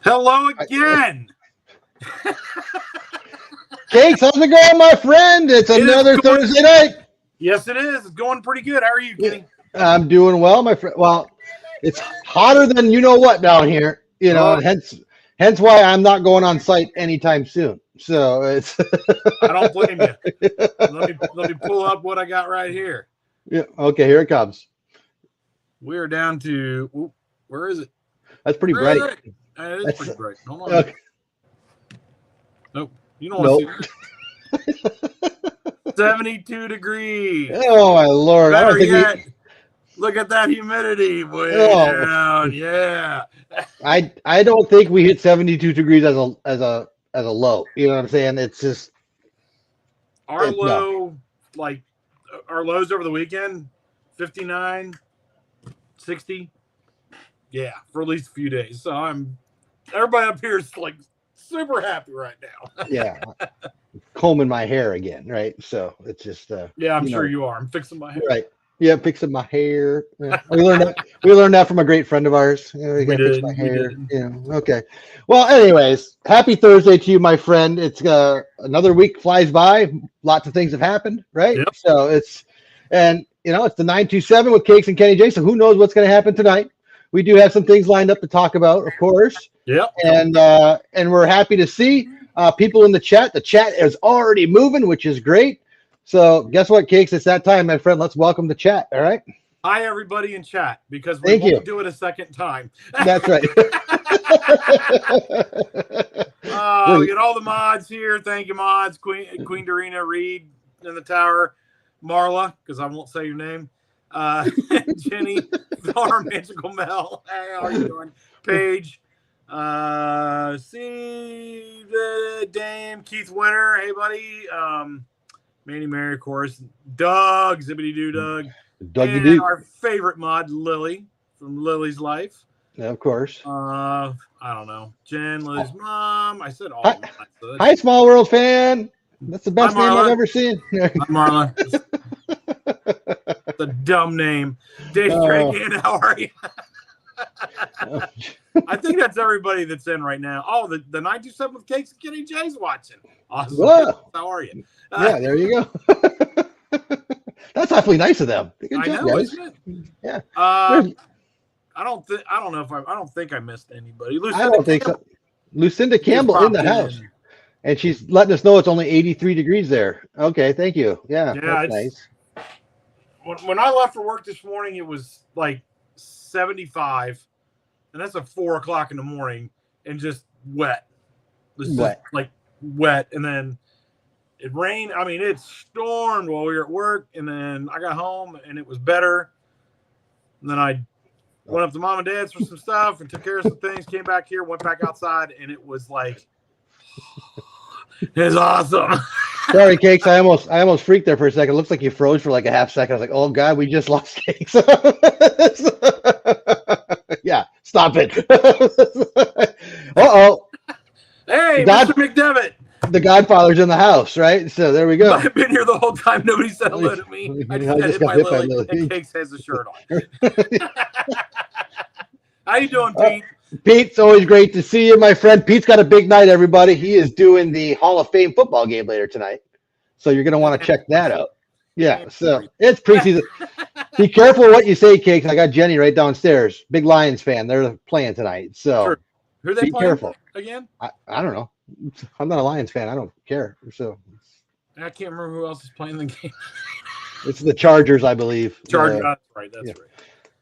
Hello again. Cakes, how's it going, my friend? It's another Thursday night. Yes, it is. It's going pretty good. How are you, Kenny? I'm doing well, my friend. Well, it's hotter than you know what down here. You know, hence why I'm not going on site anytime soon. So it's. I don't blame you. Let me pull up what I got right here. Yeah. Okay, here it comes. We're down to where is it? That's pretty bright. It is pretty bright. Hold on. Okay. Nope. You don't want to see that. 72 degrees. Oh my Lord! Better yet, look at that humidity way down. Yeah. I don't think we hit 72 degrees as a low. You know what I'm saying? It's just our low, like our lows over the weekend, 59, 60. Yeah, for at least a few days. So everybody up here is like super happy right now. Yeah. Combing my hair again, right? So it's just yeah, I'm sure you are. I'm fixing my hair. Right. Yeah, fixing my hair. Yeah. We learned that from a great friend of ours. We gotta fix my hair. Yeah. Okay. Well, anyways, happy Thursday to you, my friend. It's another week flies by. Lots of things have happened, right? Yep. So it's the 927 with Cakes and Kenny J. So who knows what's going to happen tonight? We do have some things lined up to talk about, of course. Yep. And we're happy to see people in the chat. The chat is already moving, which is great. So guess what, Cakes? It's that time, my friend. Let's welcome the chat. All right. Hi, everybody in chat, because we won't do it a second time. That's right. We got all the mods here. Thank you, mods. Queen Dorina, Reed in the tower, Marla, because I won't say your name. Jenny, Thor, Magical Mel. Hey, how are you doing? Paige. Dame, Keith Winter. Hey, buddy. Manny Mary, of course. Doug, Zippity Doo Doug. And our favorite mod, Lily, from Lily's Life. Yeah, of course. I don't know. Jen, Lily's mom. I said all. Hi, Small World fan. That's the best name I've ever seen. Hi, Marla. It's a dumb name. Dave Craig, how are you? I think that's everybody that's in right now. Oh, the 927 with Cakes and Kenny J's watching. Awesome. Whoa. How are you? Yeah, there you go. That's awfully nice of them. Good job, know, isn't it? Yeah. I don't think I missed anybody. I don't think so. Lucinda Campbell in the house. And she's letting us know it's only 83 degrees there. Okay, thank you. Yeah, that's nice. When I left for work this morning, it was like 75, and that's at 4 o'clock in the morning, and just wet. Wet, and then it rained. I mean, it stormed while we were at work, and then I got home, and it was better. And then I went up to mom and dad's for some stuff and took care of some things. Came back here, went back outside, and it was like, it's awesome. Sorry, Cakes. I almost freaked there for a second. It looks like you froze for like a half second. I was like, oh God, we just lost Cakes. Yeah, stop it. Uh-oh. Hey, Mr. McDevitt. The Godfather's in the house, right? So there we go. I've been here the whole time. Nobody said hello to me. I just got hit by Lily, and Cakes has a shirt on. How you doing, Pete? Pete, it's always great to see you, my friend. Pete's got a big night, everybody. He is doing the Hall of Fame football game later tonight. So you're going to want to check that out. Yeah, so it's preseason. Be careful what you say, Cakes. I got Jenny right downstairs. Big Lions fan. They're playing tonight. So sure. Who are they playing careful again? I don't know. I'm not a Lions fan. I don't care. So I can't remember who else is playing the game. It's the Chargers, I believe. Chargers. That's right.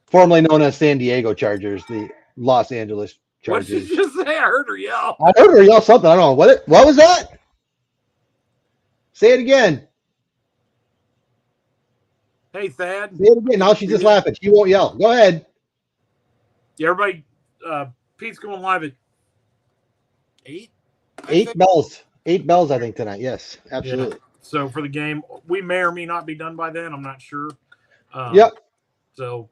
Formerly known as San Diego Chargers, the Los Angeles Chargers. What did you just say? I heard her yell. I heard her yell something. I don't know. What was that? Say it again. Hey, Thad. Say it again. Now she's just laughing. She won't yell. Go ahead. Yeah, everybody. Pete's going live at 8. 8 bells. 8 bells, I think, tonight. Yes, absolutely. Yeah. So for the game, we may or may not be done by then. I'm not sure. Yep. So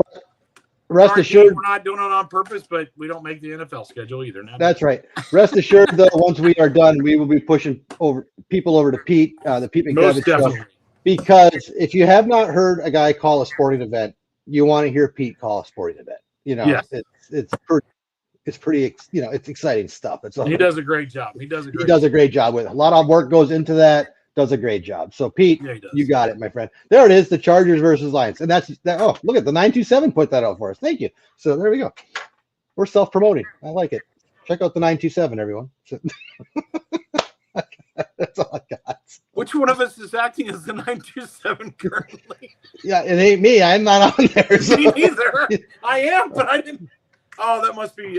rest assured, we're not doing it on purpose, but we don't make the NFL schedule either. That's right. Rest assured, though, once we are done, we will be pushing people over to Pete, the Pete McDevitt show. Because if you have not heard a guy call a sporting event, you want to hear Pete call a sporting event. You know, yes. it's pretty it's pretty, it's exciting stuff. It's He does a great job. He does a great job with it. A lot of work goes into that. Does a great job. So Pete, you got it, my friend. There it is, the Chargers versus Lions. And that's that. Oh, look at the 927 put that out for us. Thank you. So there we go. We're self-promoting. I like it. Check out the 927, everyone. So, that's all I got. Which one of us is acting as the 927 currently? Yeah, it ain't me. I'm not on there. So. Me neither. I am, but I didn't. Oh, that must be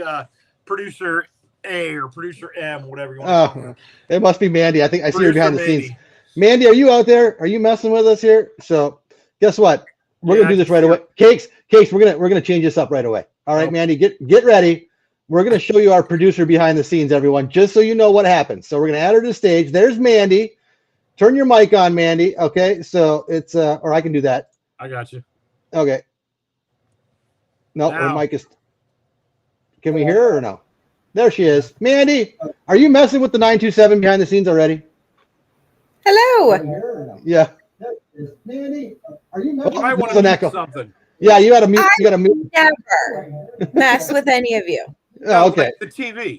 producer A or producer M, whatever you want to call it. It must be Mandy. I think I see her behind the scenes. Mandy, are you out there? Are you messing with us here? So guess what? We're gonna do this right away. Cakes, we're gonna change this up right away. All right, Mandy, get ready. We're gonna show you our producer behind the scenes, everyone, just so you know what happens. So we're gonna add her to the stage. There's Mandy. Turn your mic on, Mandy. Okay, so it's or I can do that. I got you. Okay. No, her mic is. Can we hear her or no? There she is. Mandy, are you messing with the 927 behind the scenes already? Hello. Yeah. Mandy, are you messing with an echo? Something. Yeah, you got to mute. You got to mute. Never mess with any of you. Oh, okay. The TV.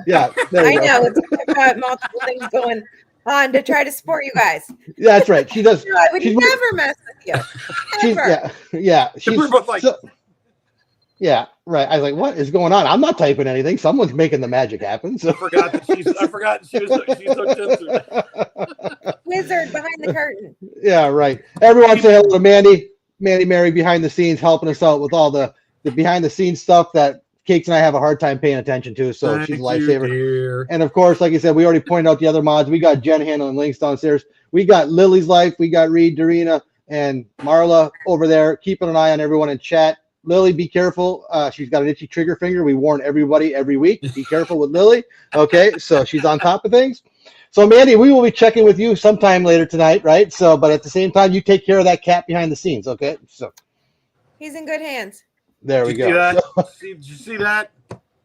Yeah. I know. It's got multiple things going on to try to support you guys. Yeah, that's right. She does. No, I would never mess with you. Never. Yeah. We're both like. Yeah, right. I was like, "What is going on?" I'm not typing anything. Someone's making the magic happen. So. I forgot she's hooked into it. Wizard behind the curtain. Yeah, right. Everyone say hello to Mandy Mary behind the scenes, helping us out with all the behind the scenes stuff that Cakes and I have a hard time paying attention to. So she's a lifesaver. And of course, like I said, we already pointed out the other mods. We got Jen handling links downstairs. We got Lily's Life. We got Reed, Darina, and Marla over there, keeping an eye on everyone in chat. Lily, be careful. She's got an itchy trigger finger. We warn everybody every week. Be careful with Lily. Okay, so she's on top of things. So, Mandy, we will be checking with you sometime later tonight, right? So, but at the same time, you take care of that cat behind the scenes, okay? So, he's in good hands. There we go. Did you see that?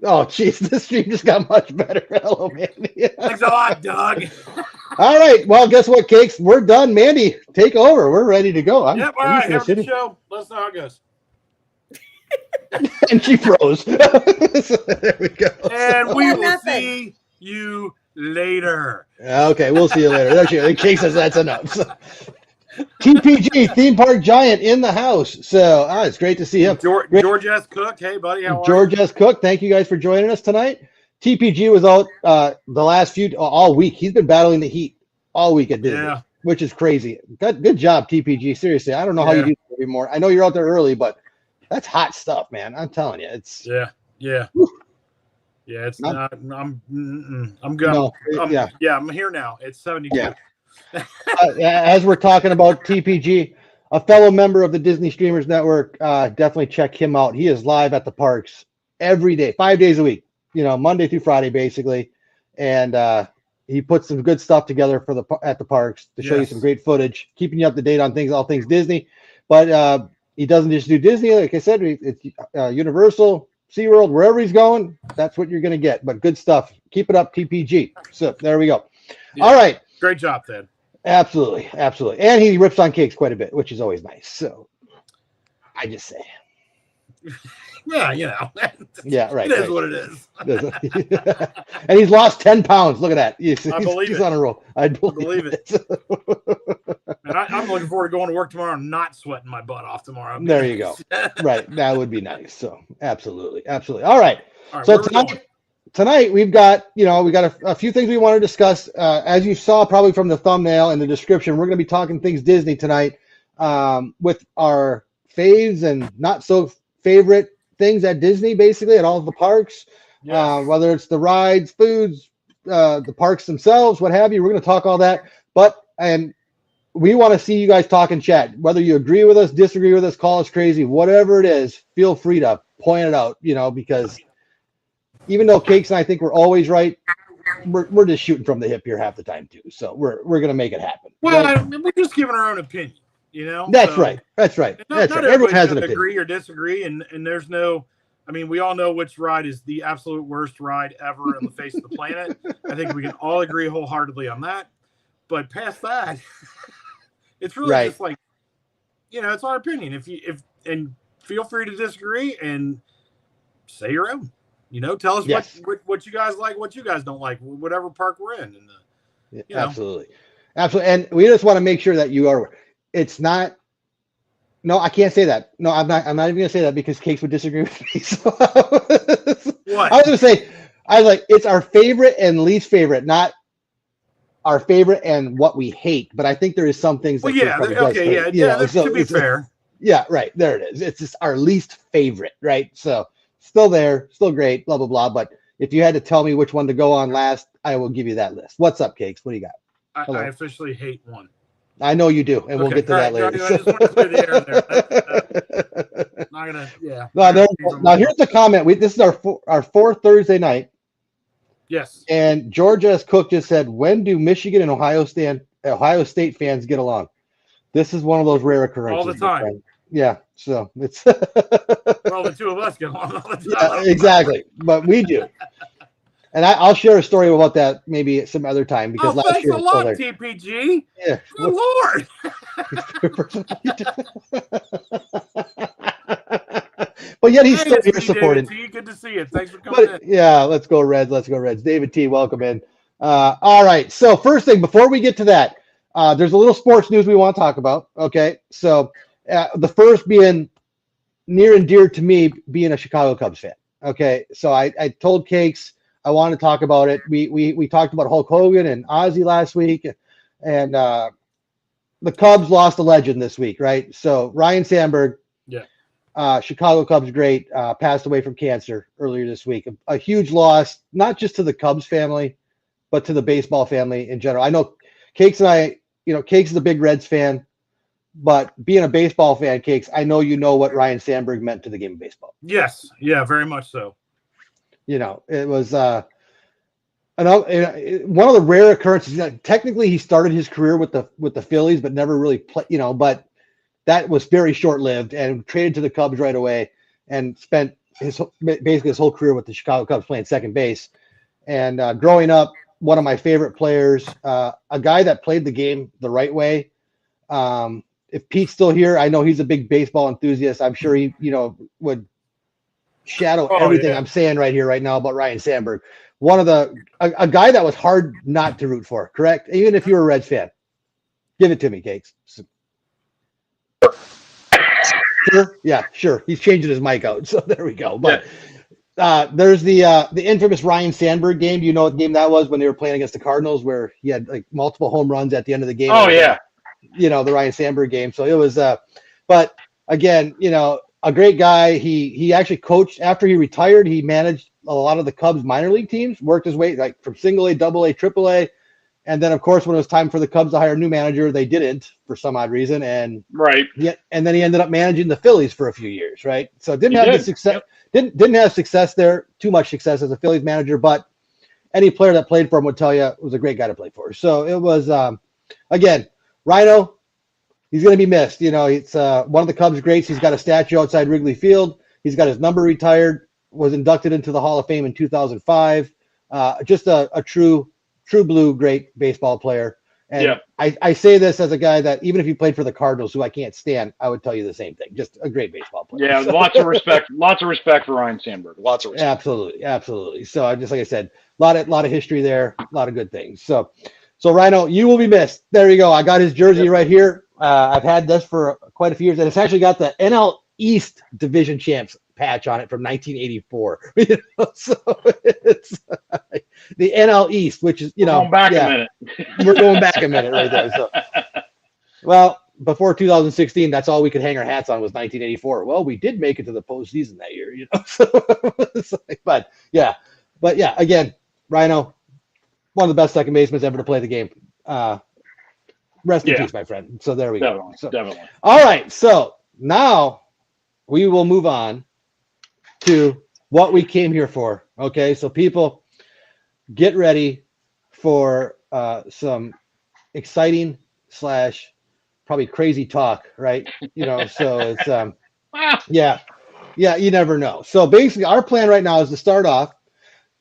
Oh, jeez, this stream just got much better. Hello, Mandy. Thanks a lot, Doug. All right. Well, guess what, Cakes? We're done. Mandy, take over. We're ready to go. All right. Have a good show. Let us know how it goes. And she froze. So there we go. And we will see you later. Okay, we'll see you later. There she is. In case that's enough. So, TPG, Theme Park Giant in the house. So it's great to see him. George S. Cook. Hey, buddy. How are you? George S. Cook. Thank you guys for joining us tonight. TPG was out the last all week. He's been battling the heat all week at Disney, which is crazy. Good job, TPG. Seriously, I don't know how you do that every morning. I know you're out there early, but that's hot stuff, man. I'm telling you, it's it's not. I'm going. I'm here now. It's 72. Yeah. As we're talking about TPG, a fellow member of the Disney Streamers Network, definitely check him out. He is live at the parks every day, 5 days a week. Monday through Friday, basically, and he puts some good stuff together at the parks to show you some great footage, keeping you up to date on all things Disney. But he doesn't just do Disney. Like I said, it's Universal, SeaWorld, wherever he's going, that's what you're going to get. But good stuff. Keep it up, TPG. So there we go. Yeah. All right. Great job, Ted. Absolutely. And he rips on Cakes quite a bit, which is always nice. So I just say. Yeah, Yeah, right. It is what it is. And he's lost 10 pounds. Look at that. He's on a roll. I believe it. And I'm looking forward to going to work tomorrow and not sweating my butt off tomorrow. There you go. Right. That would be nice. So absolutely. All right. So tonight we've got, a few things we want to discuss. As you saw probably from the thumbnail and the description, we're going to be talking things Disney tonight with our faves and not so favorite things at Disney, basically at all of the parks, whether it's the rides, foods, the parks themselves, what have you. We're going to talk all that, and we want to see you guys talk in chat, whether you agree with us, disagree with us, call us crazy, whatever it is, feel free to point it out, because even though Cakes and I think we're always right, we're just shooting from the hip here half the time too. So we're going to make it happen. Well, right? We're just giving our own opinion. That's right. Everyone has an opinion. Agree or disagree, and there's no. We all know which ride is the absolute worst ride ever on the face of the planet. I think we can all agree wholeheartedly on that. But past that, it's really just like, it's our opinion. And feel free to disagree and say your own. Tell us Yes. what you guys like, what you guys don't like, whatever park we're in. And Absolutely. And we just want to make sure that you are. It's not. No, I can't say that. No, I'm not. I'm not even gonna say that because Cakes would disagree with me. So what? I was gonna say, it's our favorite and least favorite, not our favorite and what we hate. But I think there is some things. Well, that yeah, okay, that should be fair. Yeah, right. There it is. It's just our least favorite, right? So still there, still great, blah blah blah. But if you had to tell me which one to go on last, I will give you that list. What's up, Cakes? What do you got? I officially hate one. I know you do, and we'll get to that later. I just want to clear the air there. Not gonna, yeah. Now here's the comment. This is our fourth Thursday night. Yes. And George S. Cook just said, "When do Michigan and Ohio State fans get along?" This is one of those rare occurrences. All the time. Yeah. So it's well, the two of us get along all the time. Yeah, exactly. But we do. And I'll share a story about that maybe some other time because last thanks year a lot, TPG. Yeah. Good Lord. But yet he's still here supporting. Good to see you. Thanks for coming in. Yeah, let's go Reds. Let's go Reds. David T, welcome in. All right. So first thing, before we get to that, there's a little sports news we want to talk about. Okay. So the first being near and dear to me, being a Chicago Cubs fan. Okay. So I told Cakes I wanted to talk about it. We talked about Hulk Hogan and Ozzy last week, and the Cubs lost a legend this week, right? So Ryan Sandberg, Chicago Cubs great, passed away from cancer earlier this week. A huge loss, not just to the Cubs family, but to the baseball family in general. I know Cakes and I, Cakes is a big Reds fan, but being a baseball fan, Cakes, I know you know what Ryan Sandberg meant to the game of baseball. Yes, yeah, very much so. It was one of the rare occurrences. Technically, he started his career with the Phillies, but never really played. But that was very short-lived, and traded to the Cubs right away, and spent basically his whole career with the Chicago Cubs playing second base. And growing up, one of my favorite players, a guy that played the game the right way. If Pete's still here, I know he's a big baseball enthusiast. I'm sure he, would shadow everything I'm saying right here, right now about Ryan Sandberg. One of a guy that was hard not to root for, correct? Even if you were a Reds fan. Give it to me, Cakes. Sure? Yeah, sure. He's changing his mic out, so there we go. But there's the infamous Ryan Sandberg game. Do you know what game that was when they were playing against the Cardinals, where he had like multiple home runs at the end of the game? Oh, yeah. The Ryan Sandberg game. So it was but again, a great guy. He actually coached after he retired. He managed a lot of the Cubs minor league teams, worked his way like from single A, double A, triple A. And then, of course, when it was time for the Cubs to hire a new manager, they didn't for some odd reason. And and then he ended up managing the Phillies for a few years, right? So didn't have the success. Yep. Didn't have success there, too much success as a Phillies manager. But any player that played for him would tell you it was a great guy to play for. So it was again, Rhino. He's going to be missed. It's one of the Cubs greats. He's got a statue outside Wrigley Field. He's got his number retired. Was inducted into the Hall of Fame in 2005. Just a true blue, great baseball player. And I say this as a guy that even if he played for the Cardinals, who I can't stand, I would tell you the same thing. Just a great baseball player. Yeah, lots of respect. Lots of respect for Ryan Sandberg. Lots of respect. Absolutely. So just like I said, a lot of history there, a lot of good things. So Rhino, you will be missed. There you go. I got his jersey right here. I've had this for quite a few years, and it's actually got the NL East Division Champs patch on it from 1984. So it's the NL East, which is going back a minute. We're going back a minute right there. So, well, before 2016, that's all we could hang our hats on was 1984. Well, we did make it to the postseason that year, So, but again, Rhino, one of the best second basemen ever to play the game. Rest in peace, my friend. So there we go. Definitely. All right. So now we will move on to what we came here for. Okay. So people, get ready for some exciting / probably crazy talk, right? So it's you never know. So basically our plan right now is to start off.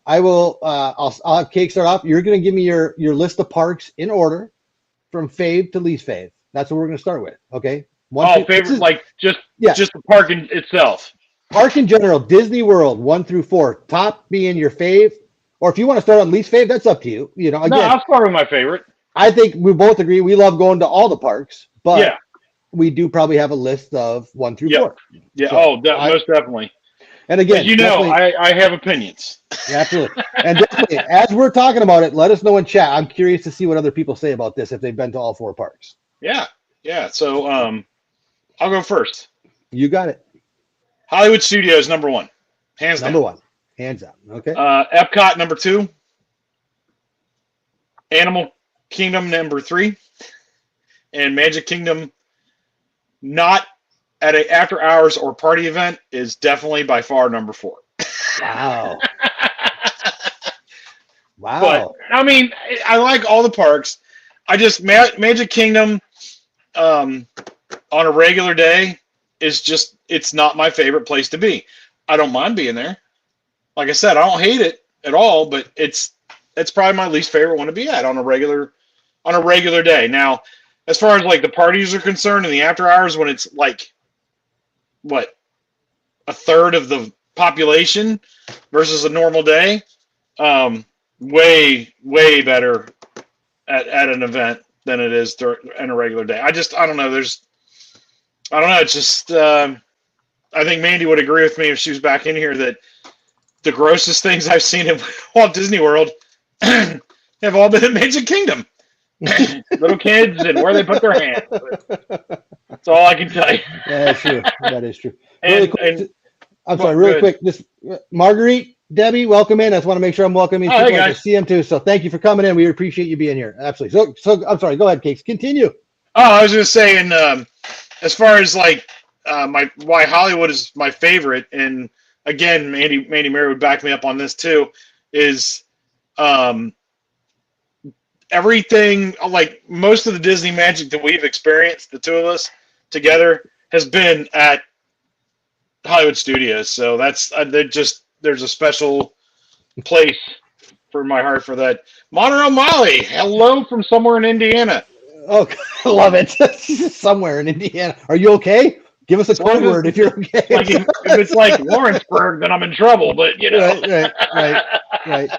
I'll have Cake start off. You're going to give me your list of parks in order from fave to least fave. That's what we're going to start with. Okay. Favorite, just the park in itself. Park in general, Disney World 1 through 4. Top being your fave, or if you want to start on least fave, that's up to you. You know, No, again, I'll start with my favorite. I think we both agree we love going to all the parks, but Yeah. we do probably have a list of 1 through 4. Yeah. So, Most definitely. And again, As you know, I have opinions. Yeah, absolutely. And definitely, as we're talking about it, let us know in chat. I'm curious to see what other people say about this if they've been to all 4 parks. Yeah. So I'll go first. You got it. Hollywood Studios number 1, hands down. Number 1, hands down. Okay. Epcot number 2, Animal Kingdom number 3, and Magic Kingdom, not at an after hours or party event, is definitely by far number 4. Wow. Wow. But I mean, I like all the parks. I just Magic Kingdom on a regular day is just, it's not my favorite place to be. I don't mind being there. Like I said, I don't hate it at all, but it's probably my least favorite one to be at on a regular day. Now, as far as like the parties are concerned and the after hours, when it's like what, a third of the population versus a normal day, way better at an event than it is in a regular day. I don't know. It's just I think Mandy would agree with me if she was back in here that the grossest things I've seen in Walt Disney World have all been at Magic Kingdom. Little kids and where they put their hands. That's all I can tell you. That is true. That is true. I'm sorry, really quick. This Marguerite, Debbie, welcome in. I just want to make sure I'm welcoming people. Hey, guys. I see them too. So thank you for coming in. We appreciate you being here. Absolutely. So I'm sorry. Go ahead, Cakes. Continue. Oh, I was just saying, as far as like why Hollywood is my favorite, and again, Mandy Mary would back me up on this too, is everything, like most of the Disney magic that we've experienced, the two of us together, has been at Hollywood Studios. So that's there's a special place for my heart for that. Monterey Molly, hello from somewhere in Indiana. Oh, I love it. Somewhere in Indiana. Are you okay? Give us a code word if you're okay. Like if it's like Lawrenceburg, then I'm in trouble. But you know, right.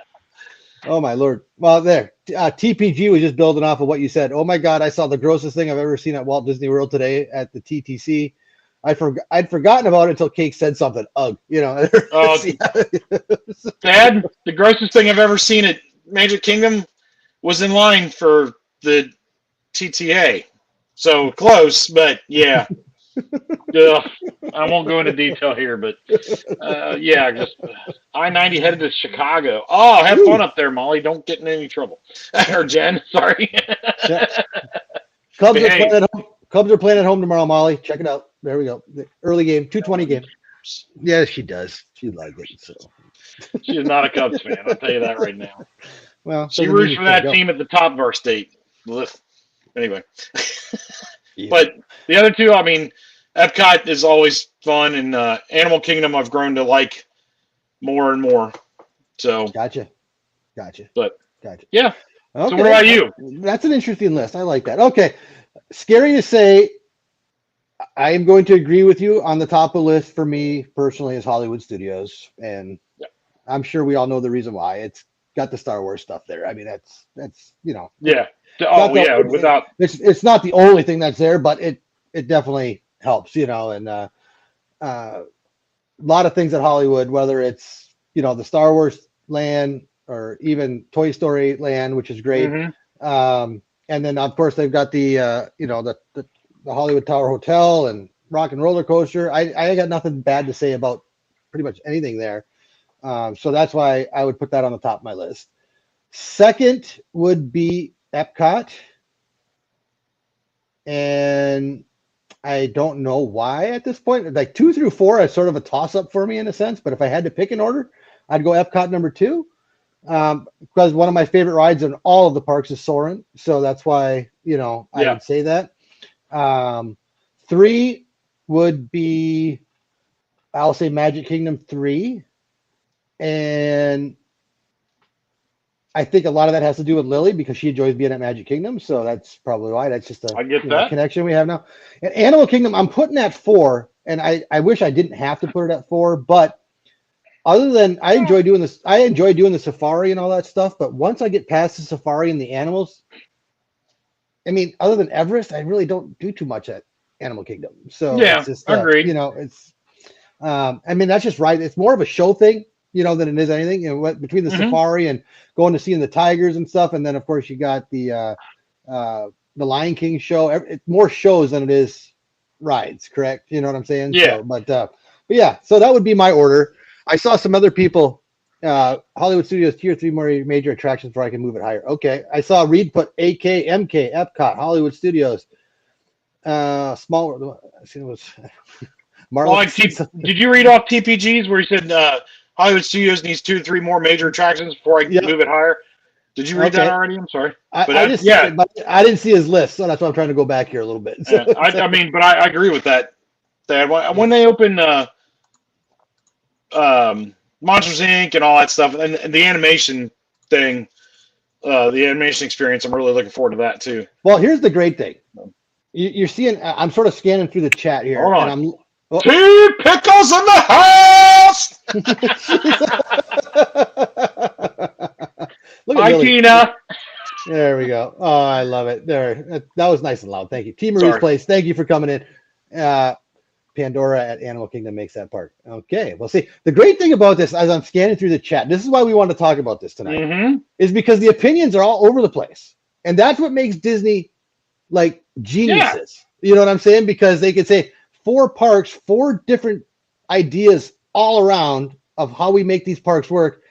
Oh my Lord. Well, there. TPG was just building off of what you said. Oh my God, I saw the grossest thing I've ever seen at Walt Disney World today at the TTC. I'd forgotten about it until Cake said something. Ugh, you know. Dad, the grossest thing I've ever seen at Magic Kingdom was in line for the TTA. So close, but yeah. I won't go into detail here, but yeah, just I-90 headed to Chicago. Oh, have fun up there, Molly. Don't get in any trouble. Or Jen, sorry. Cubs are playing at home tomorrow, Molly. Check it out. There we go. The early game, 2:20 game. Yeah, she does. She likes it. So she is not a Cubs fan. I'll tell you that right now. Well, she roots for that team at the top of our state. Anyway, yeah. But the other two, I mean, Epcot is always fun, and Animal Kingdom I've grown to like more and more. So gotcha. But gotcha. Yeah. Okay. So what about you? That's an interesting list. I like that. Okay. Scary to say, I am going to agree with you. On the top of the list for me personally is Hollywood Studios, and I'm sure we all know the reason why. It's got the Star Wars stuff there. I mean, that's you know. Yeah. Oh yeah. Without it's not the only thing that's there, but it definitely helps, you know, and a lot of things at Hollywood, whether it's, you know, the Star Wars land or even Toy Story land, which is great. Mm-hmm. And then of course they've got the you know, the Hollywood Tower Hotel and Rock and Roller Coaster. I got nothing bad to say about pretty much anything there. So that's why I would put that on the top of my list. Second would be Epcot. And I don't know why at this point. Like 2 through 4 is sort of a toss-up for me in a sense. But if I had to pick an order, I'd go Epcot number 2. Because one of my favorite rides in all of the parks is Soarin'. So that's why, you know, I would say that. 3 would be, I'll say Magic Kingdom 3. And I think a lot of that has to do with Lily because she enjoys being at Magic Kingdom. So that's probably why. That's just a connection we have now. And Animal Kingdom, I'm putting at 4 and I wish I didn't have to put it at 4, but other than I enjoy doing this, I enjoy doing the safari and all that stuff. But once I get past the safari and the animals, I mean, other than Everest, I really don't do too much at Animal Kingdom. So Yeah, it's just, agreed. it's, I mean, that's just right. It's more of a show thing, than it is anything. Between the safari and going to seeing the tigers and stuff, and then of course you got the Lion King show. It's more shows than it is rides. Correct? You know what I'm saying? Yeah. So, but yeah. So that would be my order. I saw some other people. Hollywood Studios tier 3 more major attractions before I can move it higher. Okay. I saw Reed put AK, MK, Epcot, Hollywood Studios. Small. I see it was. Did you read off TPGs where he said Hollywood Studios needs 2 to 3 more major attractions before I can move it higher? Did you read that already? I'm sorry. I didn't see his list, so that's why I'm trying to go back here a little bit. So, I mean, but I agree with that. When they open Monsters Inc. and all that stuff, and the animation thing, the animation experience, I'm really looking forward to that too. Well, here's the great thing. You're seeing, I'm sort of scanning through the chat here. Hold on. And T Pickles in the house! Look at Hi, Lily. Tina. There we go. Oh, I love it. There. That was nice and loud. Thank you. T. Marie's Place. Thank you for coming in. Pandora at Animal Kingdom makes that park. Okay. Well, see, the great thing about this, as I'm scanning through the chat, this is why we want to talk about this tonight, is because the opinions are all over the place. And that's what makes Disney like geniuses. Yeah. You know what I'm saying? Because they could say 4 parks, 4 different ideas all around of how we make these parks work.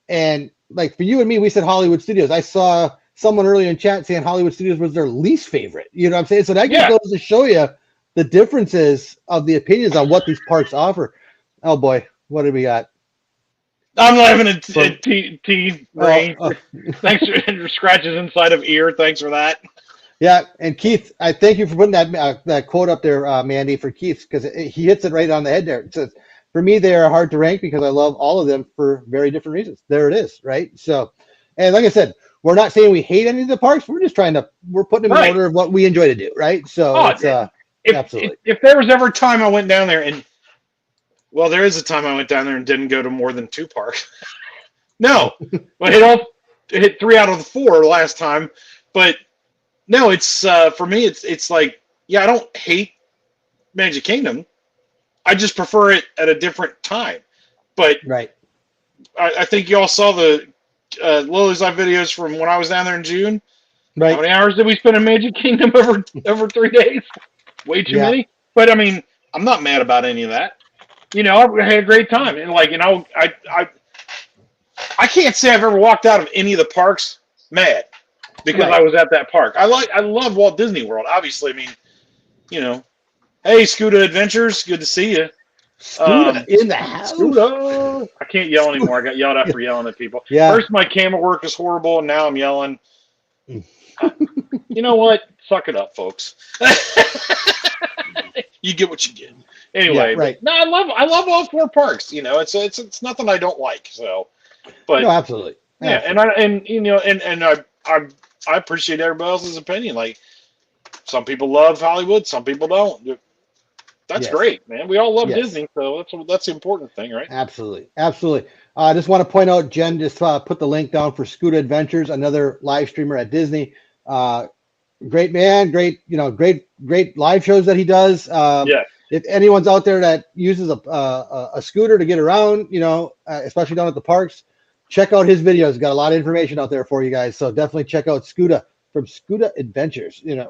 And like for you and me, we said Hollywood Studios. I saw someone earlier in chat saying Hollywood Studios was their least favorite. You know what I'm saying? So that just goes to show you the differences of the opinions on what these parks offer. Oh boy, what do we got? I'm laughing at T Ray. Thanks for scratches inside of ear. Thanks for that. Yeah, and Keith, I thank you for putting that quote up there, Mandy, for Keith, because he hits it right on the head there. It says, for me, they are hard to rank because I love all of them for very different reasons. There it is, right? So, and like I said, we're not saying we hate any of the parks. We're just we're putting them in order of what we enjoy to do, right? So, absolutely. If there was ever a time I went down there and, well, there is a time I went down there and didn't go to more than 2 parks. No, but hit 3 out of the 4 last time, but. No, it's for me. It's like, I don't hate Magic Kingdom. I just prefer it at a different time. But right, I think you all saw the Lily's Live videos from when I was down there in June. Right. How many hours did we spend in Magic Kingdom over 3 days? Way too many. But I mean, I'm not mad about any of that. I had a great time, and I can't say I've ever walked out of any of the parks mad. Because I was at that park. I love Walt Disney World. Obviously, I mean, hey, Scuda Adventures, good to see you. Scuda in the house. Scuda. I can't yell anymore. I got yelled at for yelling at people. Yeah. First, my camera work was horrible, and now I'm yelling. You know what? Suck it up, folks. You get what you get. Anyway, right. No, I love all 4 parks. It's nothing I don't like. So, but no, absolutely. Yeah, and I appreciate everybody else's opinion. Like, some people love Hollywood, some people don't. That's great, man. We all love Disney, so that's the important thing, right? Absolutely. I just want to point out, Jen just put the link down for Scuda Adventures, another live streamer at Disney. Great man, great live shows that he does. If anyone's out there that uses a scooter to get around, especially down at the parks, check out his videos. Got a lot of information out there for you guys. So definitely check out Scuda from Scuda Adventures, Yeah,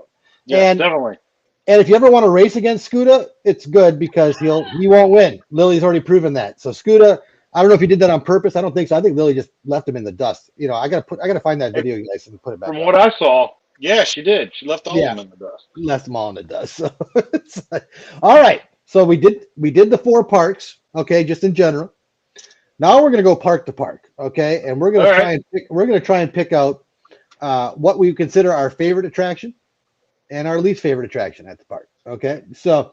definitely. And if you ever want to race against Scuda, it's good because he won't win. Lily's already proven that. So Scuda, I don't know if he did that on purpose. I don't think so. I think Lily just left him in the dust. I gotta find that video, you guys, and put it back. From what I saw, yeah, she did. She left all of them in the dust. Left them all in the dust. So all right. So we did the 4 parks, okay, just in general. Now we're going to go park to park, okay? And we're going to try and pick out what we consider our favorite attraction and our least favorite attraction at the park, okay? So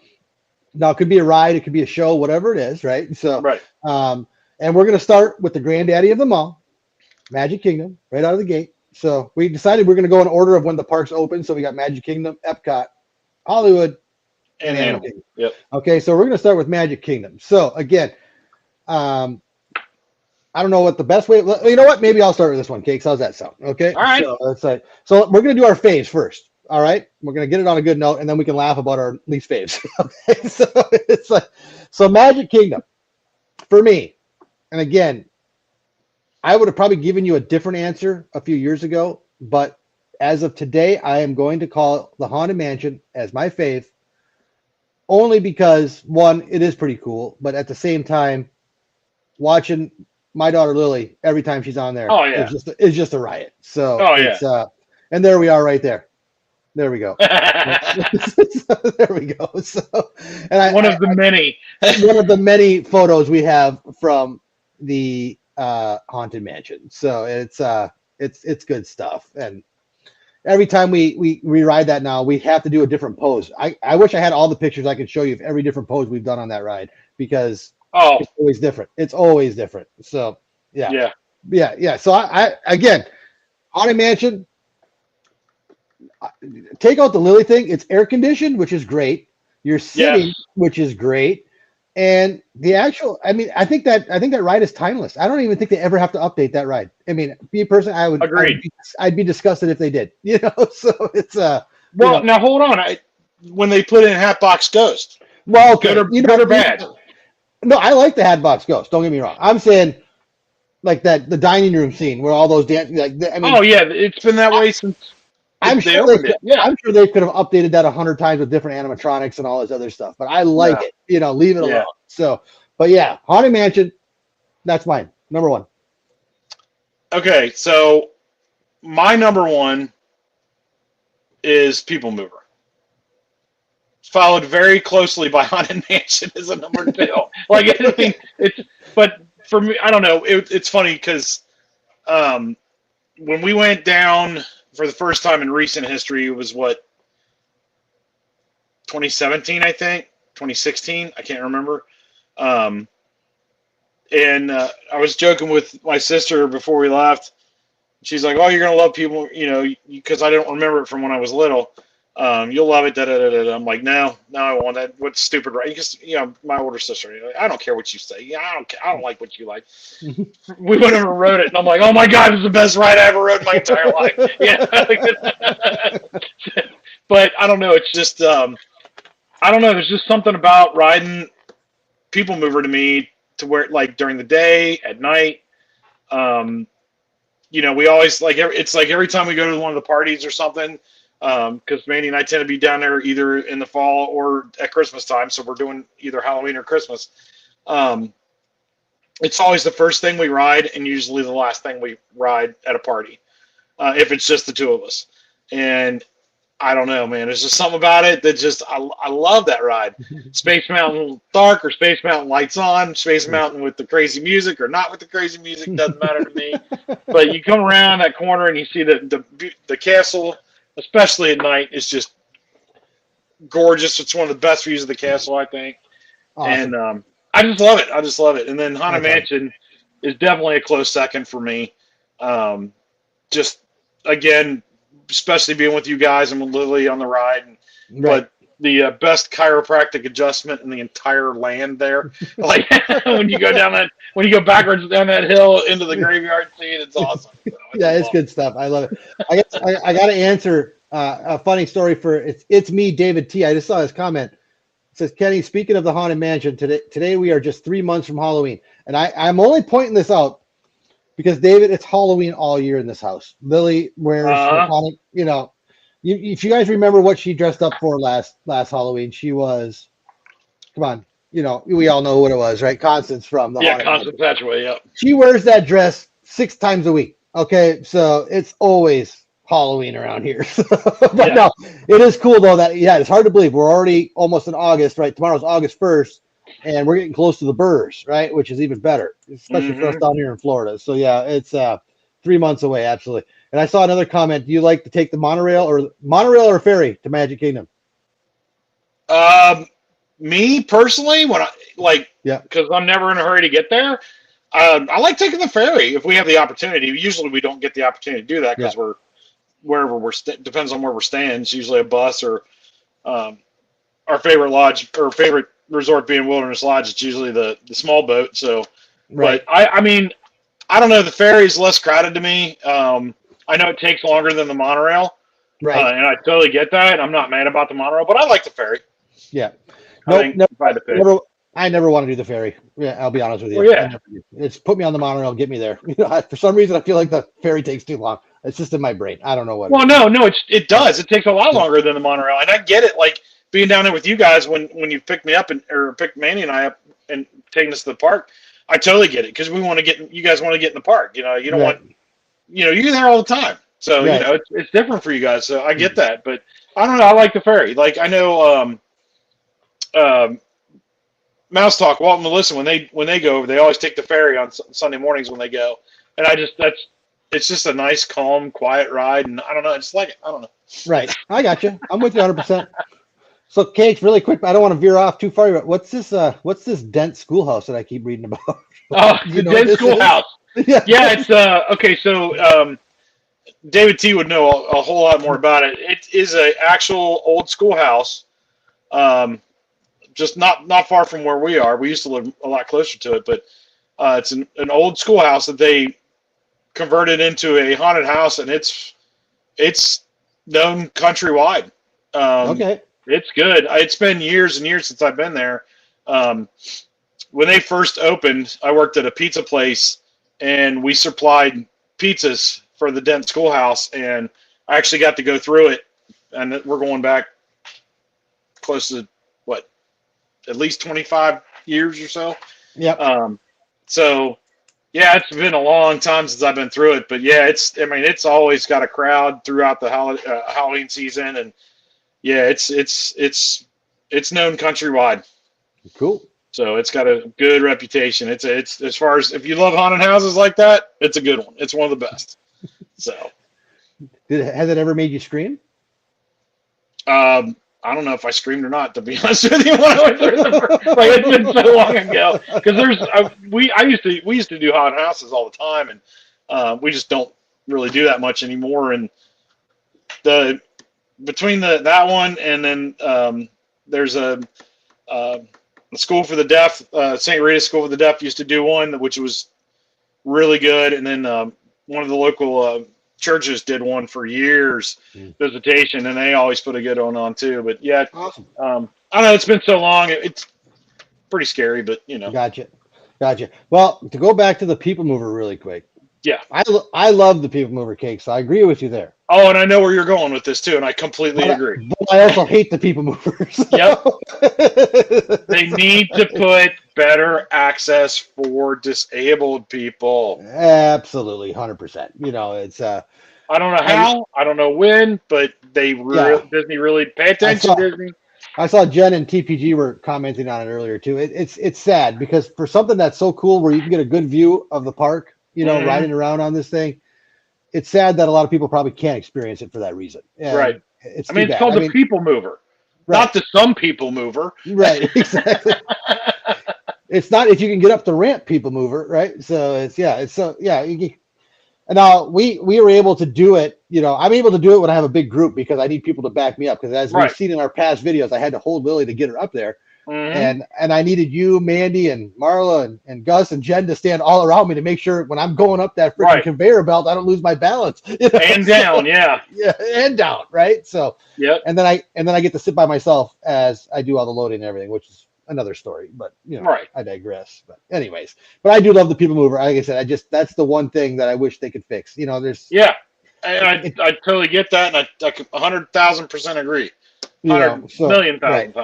now it could be a ride, it could be a show, whatever it is, right? So and we're going to start with the granddaddy of them all, Magic Kingdom, right out of the gate. So we decided we're going to go in order of when the parks open. So we got Magic Kingdom, Epcot, Hollywood, And Animal Animal. Kingdom. Yep. Okay, so we're going to start with Magic Kingdom. So again, I don't know what the best way. You know what? Maybe I'll start with this one, Cakes. How's that sound? Okay. All right. So let's say. So we're going to do our faves first. All right. We're going to get it on a good note, and then we can laugh about our least faves. Okay. So it's like, so Magic Kingdom for me, and again, I would have probably given you a different answer a few years ago, but as of today, I am going to call the Haunted Mansion as my fave, only because one, it is pretty cool, but at the same time, watching my daughter Lily every time she's on there, it's just a riot. So it's and there we are right there. There we go. There we go. So, and one of the many photos we have from the Haunted Mansion. So it's good stuff. And every time we ride that now, we have to do a different pose. I wish I had all the pictures I could show you of every different pose we've done on that ride, because it's always different. It's always different. So yeah. So I again, Haunted Mansion, take out the Lily thing. It's air conditioned, which is great. You're sitting, which is great. And the actual, I mean, I think that ride is timeless. I don't even think they ever have to update that ride. I mean, be a person, I'd be disgusted if they did. You know, so it's well, now hold on. When they put in Hatbox Ghost, well, okay, good or bad? No, I like the Hatbox Ghost. Don't get me wrong. I'm saying like the dining room scene where all those dance. Like, I mean, it's been that way since. I'm sure they could have updated that 100 times with different animatronics and all this other stuff, but I like it. You know, leave it alone. So, but yeah, Haunted Mansion, that's mine. Number one. Okay, so my number one is People Mover, followed very closely by Haunted Mansion as a number two. Like, I mean, but for me, I don't know. It's funny because when we went down for the first time in recent history, it was 2017, I think, 2016. I can't remember. And I was joking with my sister before we left. She's like, "Oh, you're gonna love People, you know, because I don't remember it from when I was little. You'll love it." Da, da, da, da. I'm like, no, I won't. What's stupid, right? Because my older sister, I don't care what you say. Yeah, I don't like what you like. We went over and rode it, and I'm like, oh my god, it's the best ride I ever rode in my entire life. Yeah. But I don't know. It's just I don't know. There's just something about riding People Mover to me, to where, like, during the day, at night. We always it's like every time we go to one of the parties or something. Because Mandy and I tend to be down there either in the fall or at Christmas time, so we're doing either Halloween or Christmas. It's always the first thing we ride, and usually the last thing we ride at a party, if it's just the two of us. And I don't know, man. There's just something about it that just I love that ride. Space Mountain dark or Space Mountain lights on, Space Mountain with the crazy music or not with the crazy music, doesn't matter to me. But you come around that corner and you see the castle. Especially at night, it's just gorgeous. It's one of the best views of the castle, I think. Awesome. And I just love it. And then Haunted Mansion is definitely a close second for me. Just, again, especially being with you guys and with Lily on the ride. But the best chiropractic adjustment in the entire land there. Like, when you go backwards down that hill into the graveyard scene, it's awesome. So it's good stuff. I love it. I guess I got to answer a funny story for it's me, David T. I just saw his comment. It says, Kenny, speaking of the Haunted Mansion, today we are just 3 months from Halloween. And I'm only pointing this out because, David, it's Halloween all year in this house. Lily wears Haunted, if you guys remember what she dressed up for last Halloween, she was, come on, we all know what it was, right? Constance from the Haunted Constance Patchway, yeah. She wears that dress 6 times a week. Okay, so it's always Halloween around here. But no, it is cool though that it's hard to believe we're already almost in August, right? Tomorrow's August 1st, and we're getting close to the Burrs, right? Which is even better, especially for us down here in Florida. So it's 3 months away, absolutely. And I saw another comment. Do you like to take the monorail or ferry to Magic Kingdom? Me personally, because I'm never in a hurry to get there. I like taking the ferry if we have the opportunity. Usually we don't get the opportunity to do that because we're wherever depends on where we're staying. It's usually a bus or our favorite lodge or favorite resort being Wilderness Lodge, it's usually the small boat. So, Right. but I mean, I don't know. The ferry is less crowded to me. I know it takes longer than the monorail, Right. and I totally get that. I'm not mad about the monorail, but I like the ferry. Yeah. I think if I had to pick. I never want to do the ferry. Yeah, I'll be honest with you. Well, yeah. It's put me on the monorail, get me there. For some reason, I feel like the ferry takes too long. It's just in my brain. I don't know what. Well, no, it does. It takes a lot longer than the monorail, and I get it. Like being down there with you guys when you picked me up or picked Manny and I up and taking us to the park, I totally get it because we want to get you guys want to get in the park. You don't want you're there all the time, so it's different for you guys. So I get that, but I don't know. I like the ferry. Like I know. Mouse Talk, Walt and Melissa, when they go over, they always take the ferry on Sunday mornings when they go, and it's just a nice, calm, quiet ride, and I don't know, I just like it. I don't know. Right, I got you. I'm with you 100%. So, Cakes, really quick, I don't want to veer off too far. But what's this dense schoolhouse that I keep reading about? Oh, the dense schoolhouse. Yeah, it's okay. So, David T would know a whole lot more about it. It is an actual old schoolhouse. Just not far from where we are. We used to live a lot closer to it, but it's an old schoolhouse that they converted into a haunted house, and it's known countrywide. Okay. It's good. It's been years and years since I've been there. When they first opened, I worked at a pizza place, and we supplied pizzas for the Dent Schoolhouse, and I actually got to go through it, and we're going back close to at least 25 years or so. Yeah. So yeah, it's been a long time since I've been through it, but yeah, it's always got a crowd throughout the Halloween season, and yeah, it's known countrywide. Cool. So it's got a good reputation. It's as far as if you love haunted houses like that, it's a good one. It's one of the best. So has it ever made you scream? I don't know if I screamed or not, to be honest with you. When I went through like it's been so long ago. Because we used to do haunted houses all the time, and we just don't really do that much anymore. And between that one and then there's a School for the Deaf, St. Rita's School for the Deaf used to do one, which was really good. And then one of the local churches did one for years, visitation, and they always put a good one on too. But yeah, awesome. I don't know. It's been so long. It's pretty scary, but Gotcha. Well, to go back to the People Mover really quick. Yeah, I love the People Mover cake, so I agree with you there. Oh, and I know where you're going with this too, and I completely agree. But I also hate the People Movers. Yep. They need to put better access for disabled people. Absolutely, 100%. It's I don't know how, I don't know when, but Disney really pay attention. Disney. I saw Jen and TPG were commenting on it earlier too. It's sad because for something that's so cool where you can get a good view of the park, riding around on this thing, it's sad that a lot of people probably can't experience it for that reason. And right. It's called the People Mover, not the Some People Mover. Right. Exactly. It's not if you can get up the ramp People Mover, right? So and now we were able to do it. I'm able to do it when I have a big group because I need people to back me up. Because as we've seen in our past videos, I had to hold Lily to get her up there. Mm-hmm. And I needed you, Mandy, and Marla, and Gus, and Jen to stand all around me to make sure when I'm going up that freaking conveyor belt, I don't lose my balance. And down, yeah, and down, right? So, yep. And then I get to sit by myself as I do all the loading and everything, which is another story. But I digress. But anyways, I do love the People Mover. Like I said, that's the one thing that I wish they could fix. There's I totally get that, and I 100,000% agree. 100,000,000 times.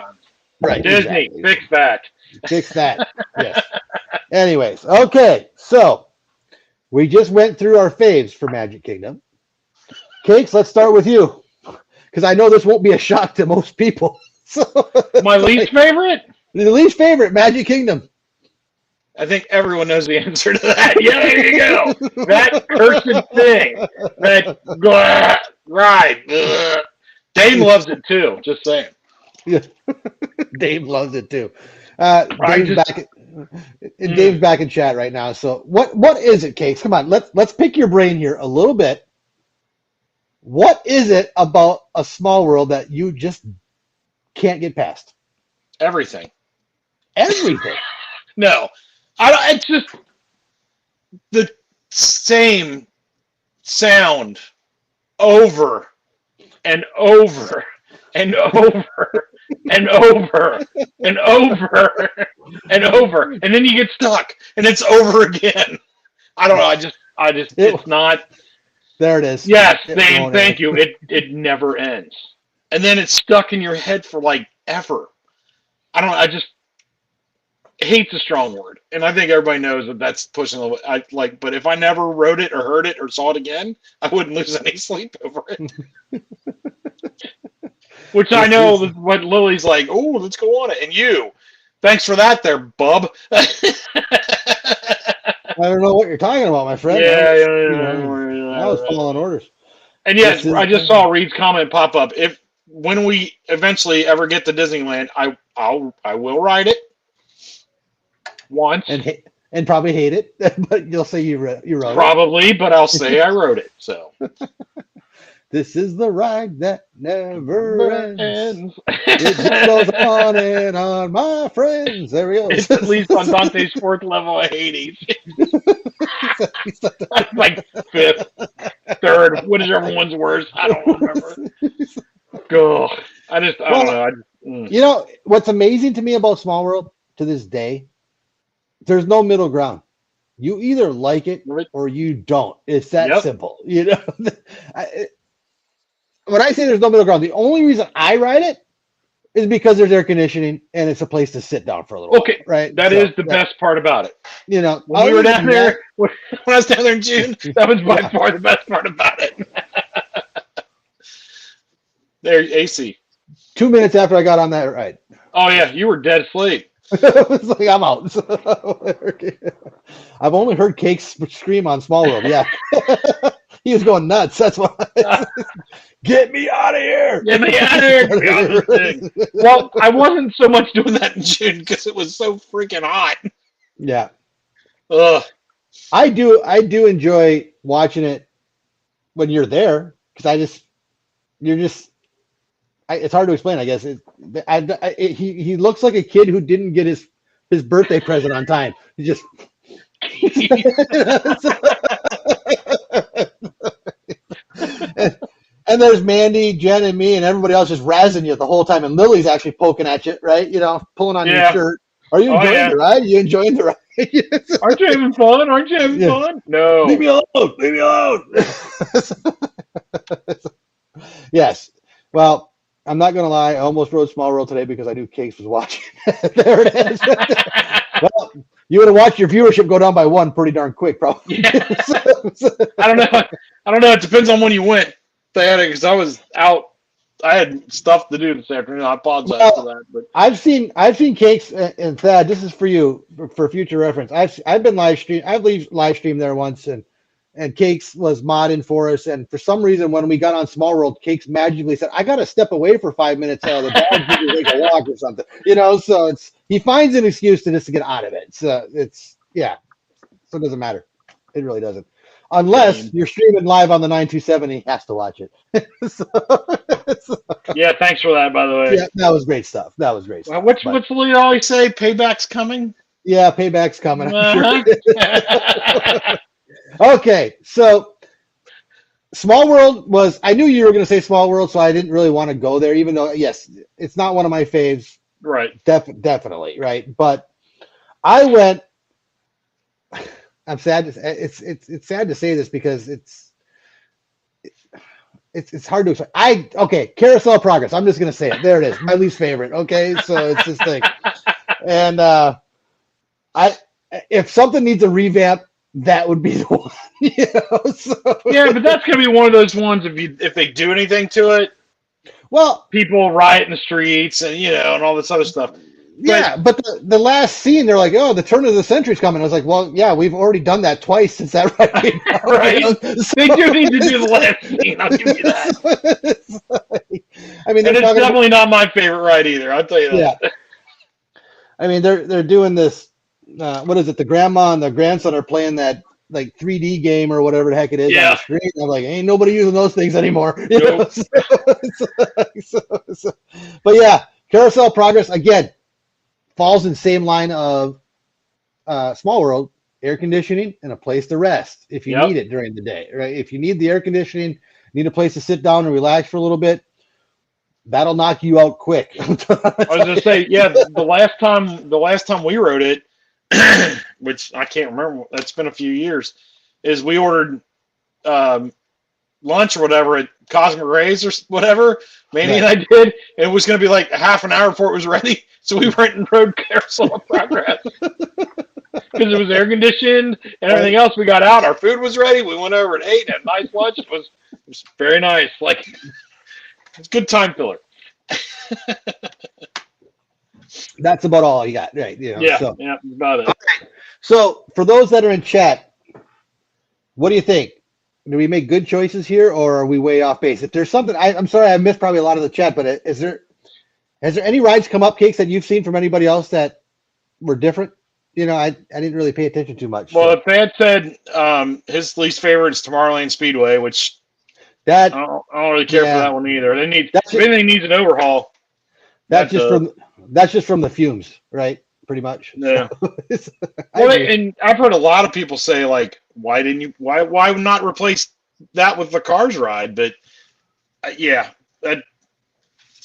Right. Disney, exactly. Fix that. Fix that. Yes. Anyways, okay. So we just went through our faves for Magic Kingdom. Cakes, let's start with you. Because I know this won't be a shock to most people. So, my least favorite? The least favorite, Magic Kingdom. I think everyone knows the answer to that. Yeah, there you go. That cursed thing. That ride. Dave loves it too, just saying. Yeah, Dave loves it too. Dave's back in chat right now. So what is it, Cakes? Come on, let's pick your brain here a little bit. What is it about a Small World that you just can't get past? Everything. Everything. No, I don't. It's just the same sound over and over and over and over and over and over, and then you get stuck, and it's over again. I don't know. It's not. There it is. Yes, thank you. It never ends, and then it's stuck in your head for like ever. I just hate's a strong word, and I think everybody knows that that's pushing a little. But if I never wrote it or heard it or saw it again, I wouldn't lose any sleep over it. Which I know is what Lily's like. Oh, let's go on it, and you. Thanks for that, there, bub. I don't know what you're talking about, my friend. Yeah. I was following orders. And yes, I just saw Reed's comment pop up. When we eventually ever get to Disneyland, I will ride it once and probably hate it, but you'll say you rode it. Probably, but I'll say I rode it. So this is the ride that never ends. It goes on and on, my friends. There we go. It's at least on Dante's fourth level of Hades. Like fifth, third, whichever one's worse. I don't remember. Go. I don't know. You know what's amazing to me about Small World to this day? There's no middle ground. You either like it or you don't. It's that simple. You know. When I say there's no middle ground, the only reason I ride it is because there's air conditioning and it's a place to sit down for a little while. Okay, right? That is the best part about it. You know, when we were down there, when I was down there in June, that was by far the best part about it. There, AC. 2 minutes after I got on that ride. Oh yeah, you were dead asleep. It was like, I'm out. I've only heard Cake scream on Small World. Yeah. He was going nuts. That's why. Get me out of here. Get me out of here. Get me out of this thing. Well, I wasn't so much doing that in June because it was so freaking hot. Yeah. Ugh. I do enjoy watching it when you're there because it's hard to explain, I guess. He looks like a kid who didn't get his birthday present on time. He just and there's Mandy, Jen, and me, and everybody else just razzing you the whole time. And Lily's actually poking at you, right? You know, pulling on your shirt. Are you enjoying the ride? Are you enjoying the ride? Aren't you having fun? Aren't you having fun? No. Leave me alone. Leave me alone. Yes. Well, I'm not going to lie. I almost rode Small World today because I knew Case was watching. There it is. Well, you would have watched your viewership go down by one pretty darn quick, probably. Yeah. I don't know. It depends on when you went. Because I was out. I had stuff to do this afternoon. I apologize for that. But I've seen Cakes and Thad. This is for you for future reference. I've been live stream. I've live streamed there once, and Cakes was modding for us. And for some reason, when we got on Small World, Cakes magically said, "I got to step away for 5 minutes. The dog needs to take a walk or something." You know, so he finds an excuse to get out of it. So so it doesn't matter. It really doesn't. Unless you're streaming live on the 927, he has to watch it. Yeah, thanks for that, by the way. Yeah, that was great stuff. What's Lee always say? Payback's coming? Yeah, payback's coming. Uh-huh. Okay, so Small World I knew you were going to say Small World, so I didn't really want to go there, even though, yes, it's not one of my faves. Right. Definitely, right? But I went... I'm sad. It's sad to say this because it's hard to explain. Carousel of Progress. I'm just gonna say it. There it is. My least favorite. Okay, so it's this thing, and if something needs a revamp, that would be the one. You know, so. Yeah, but that's gonna be one of those ones if they do anything to it. Well, people riot in the streets and and all this other stuff. But the last scene, they're like, "Oh, the turn of the century's coming." I was like, "Well, yeah, we've already done that twice since that ride came out." Right? They do need to do the last scene. I'll give you that. I mean, it's definitely not my favorite ride either. I'll tell you that. Yeah. I mean, they're doing this. What is it? The grandma and the grandson are playing that like 3D game or whatever the heck it is on the screen. I'm like, ain't nobody using those things anymore. Nope. But yeah. Carousel of Progress, again, falls in the same line of Small World, air conditioning and a place to rest if you need it during the day, right? If you need the air conditioning, need a place to sit down and relax for a little bit, that'll knock you out quick. I was gonna say, yeah, the last time we rode it, which I can't remember, that's been a few years, is we ordered lunch or whatever at Cosmic Rays or whatever. Manny and I did, and it was gonna be like half an hour before it was ready. So we went and rode Carousel of Progress. Because it was air conditioned and everything else. We got out, our food was ready. We went over and ate and had a nice lunch. It was very nice. Like, it's a good time filler. That's about all you got, right? You know, yeah, so. Yeah, about it. Okay. So for those that are in chat, what do you think? Do we make good choices here, or are we way off base? If there's something, I'm sorry, I missed probably a lot of the chat, but has there any rides come up, Cakes, that you've seen from anybody else that were different? You know, I didn't really pay attention too much. Well, the fan said his least favorite is Tomorrowland Speedway, which I don't really care for that one either. They need needs an overhaul. That's just from the fumes, right? Pretty much. Yeah. Well, and I've heard a lot of people say, like, why not replace that with the Cars ride? But that's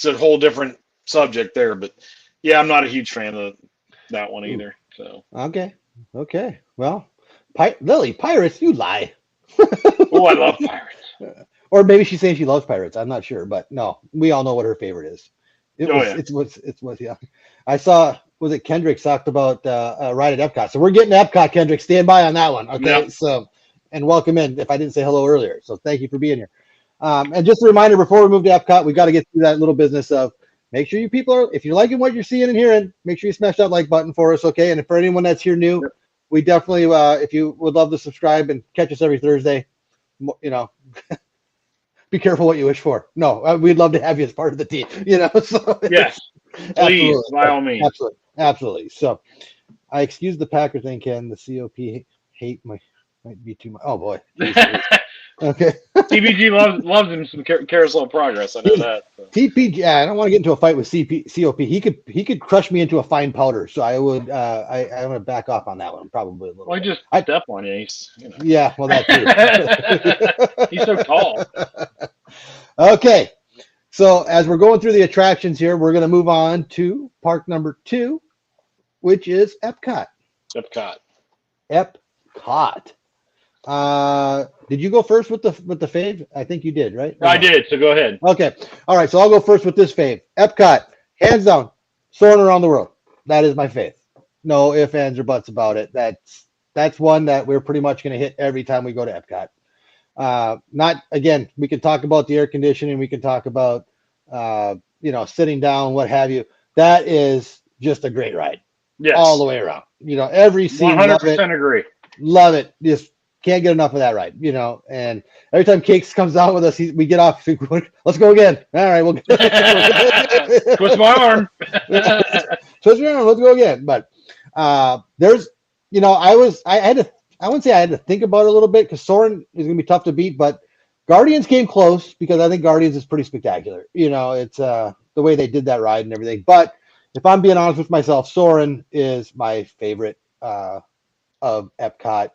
a whole different subject there. But yeah, I'm not a huge fan of that one either. So okay. Well, Lily, Pirates, you lie. Oh, I love Pirates. Or maybe she's saying she loves Pirates. I'm not sure, but no, we all know what her favorite is. It's what I saw. Was it Kendrick talked about ride at Epcot? So we're getting Epcot, Kendrick. Stand by on that one, okay? Yep. So, and welcome in. If I didn't say hello earlier, so thank you for being here. And just a reminder before we move to Epcot, we got to get through that little business of make sure you people are, if you're liking what you're seeing and hearing, make sure you smash that like button for us, okay? And for anyone that's here new, we definitely, if you would love to subscribe and catch us every Thursday, you know. Be careful what you wish for. No, we'd love to have you as part of the team. You know, so yes, please, by all means, absolutely. So, I excuse the Packer thing, Ken. The COP hate might be too much. Oh boy. Okay. TPG loves him some Carousel of Progress. I know that. So. TPG. Yeah, I don't want to get into a fight with COP. He could crush me into a fine powder. So I would. I'm gonna back off on that one. Probably a little. Well, just step on you. You know. Yeah. Well, that too. He's so tall. Okay. So as we're going through the attractions here, we're gonna move on to park number 2, which is Epcot. Epcot. Did you go first with the fave? I think you did, right? I did, so go ahead. Okay. All right, so I'll go first with this fave. Epcot, hands down, soaring around the world. That is my fave. No ifs, ands, or buts about it. That's one that we're pretty much going to hit every time we go to Epcot. Not again, we can talk about the air conditioning, we can talk about sitting down, what have you. That is just a great ride. Yes. All the way around. You know, every scene. 100% agree. Love it. Just can't get enough of that ride, you know. And every time Cakes comes out with us, we get off. Let's go again. All right, we'll twist my arm. Twist my arm. Let's go again. But there's, I wouldn't say I had to think about it a little bit because Soarin' is going to be tough to beat, but Guardians came close because I think Guardians is pretty spectacular. You know, it's the way they did that ride and everything. But if I'm being honest with myself, Soarin' is my favorite of Epcot.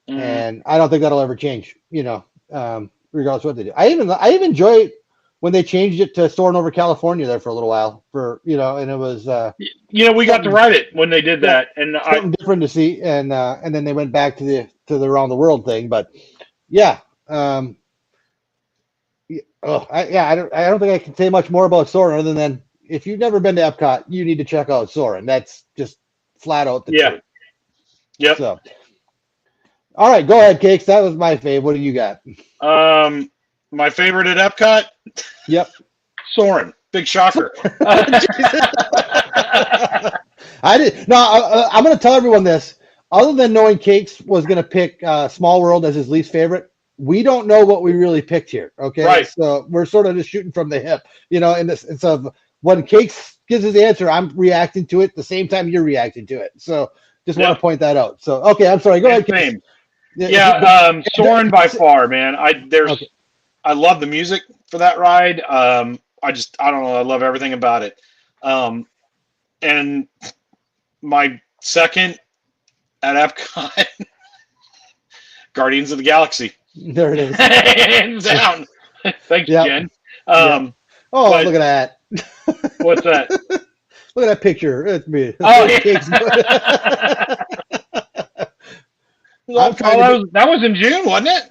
And I don't think that'll ever change, regardless of what they do. I even enjoy when they changed it to Soarin' over California there for a little while and it was, we got to ride it when they did that, and something different to see. And then they went back to the around the world thing, but yeah. I don't think I can say much more about Soarin' other than if you've never been to Epcot, you need to check out Soarin'. That's just flat out the truth. Yep. So, all right, go ahead, Cakes. That was my fave. What do you got? My favorite at Epcot? Yep. Soarin'. Big shocker. I did. No, I'm going to tell everyone this. Other than knowing Cakes was going to pick Small World as his least favorite, we don't know what we really picked here. Okay. Right. So we're sort of just shooting from the hip, in this. And so when Cakes gives his answer, I'm reacting to it the same time you're reacting to it. So just want to point that out. So, okay, I'm sorry. Go ahead, Cakes. Yeah, Soarin' by far, man. I love the music for that ride. I don't know. I love everything about it. And my second at Epcot, Guardians of the Galaxy. There it is. Hands down. Thanks, Yep. Jen. Oh, but- look at that. What's that? Look at that picture. It's me. Oh, that was in June, wasn't it?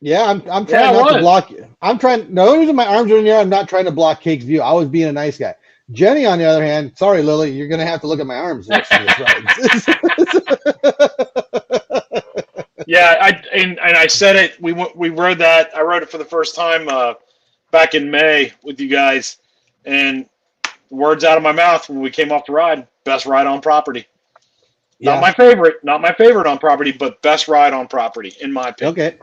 Yeah, I'm trying not to block you. The only reason my arms are in the air, I'm not trying to block Cake's view. I was being a nice guy. Jenny, on the other hand, sorry, Lily, you're going to have to look at my arms. Yeah, I said it. We rode that. I rode it for the first time back in May with you guys, and words out of my mouth when we came off the ride. Best ride on property. Yeah. Not my favorite on property, but best ride on property in my opinion. Okay.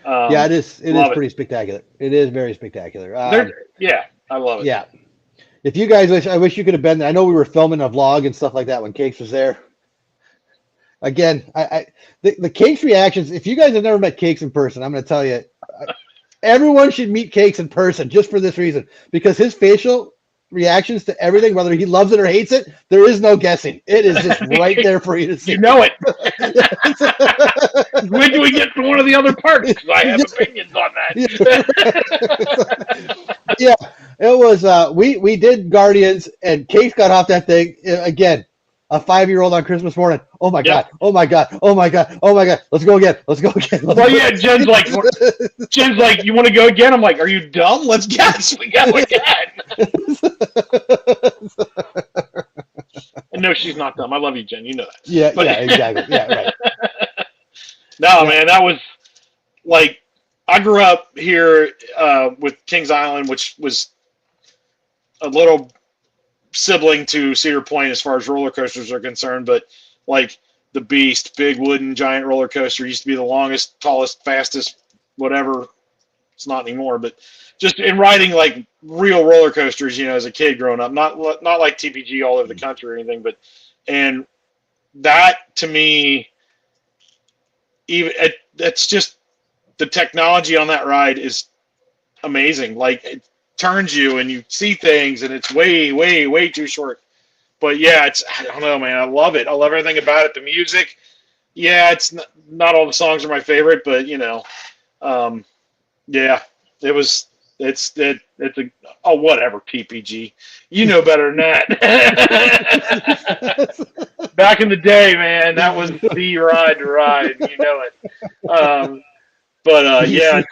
Yeah, it is. It is pretty spectacular. It is very spectacular. Yeah, I love it. Yeah. If you guys I wish you could have been there. I know we were filming a vlog and stuff like that when Cakes was there. Again, the Cakes reactions. If you guys have never met Cakes in person, I'm going to tell you, everyone should meet Cakes in person just for this reason, because his facial reactions to everything, whether he loves it or hates it, there is no guessing. It is just right there for you to see. You know it. When do we get to one of the other parks? Because I have opinions on that. Yeah, it was. We did Guardians, and Cakes got off that thing again. A 5-year-old on Christmas morning. Oh my god! Oh my god! Oh my god! Oh my god! Let's go again! Let's go again! Yeah, Jen's like, you want to go again? I'm like, are you dumb? Let's guess. We go again. No, she's not dumb. I love you, Jen. You know that. Yeah, exactly. Yeah, right. No, man, that was like, I grew up here with Kings Island, which was a little sibling to Cedar Point as far as roller coasters are concerned, but like the Beast, big wooden giant roller coaster, used to be the longest, tallest, fastest, whatever. It's not anymore, but just in riding like real roller coasters, as a kid growing up, not like TPG all over the country or anything, but and that to me, it's just the technology on that ride is amazing. Like it turns you and you see things, and it's way, way, way too short. But yeah, I don't know, man. I love it. I love everything about it. The music, yeah, it's not all the songs are my favorite, but yeah, it's a whatever, TPG. You know better than that. Back in the day, man, that was the ride to ride. You know it. Yeah,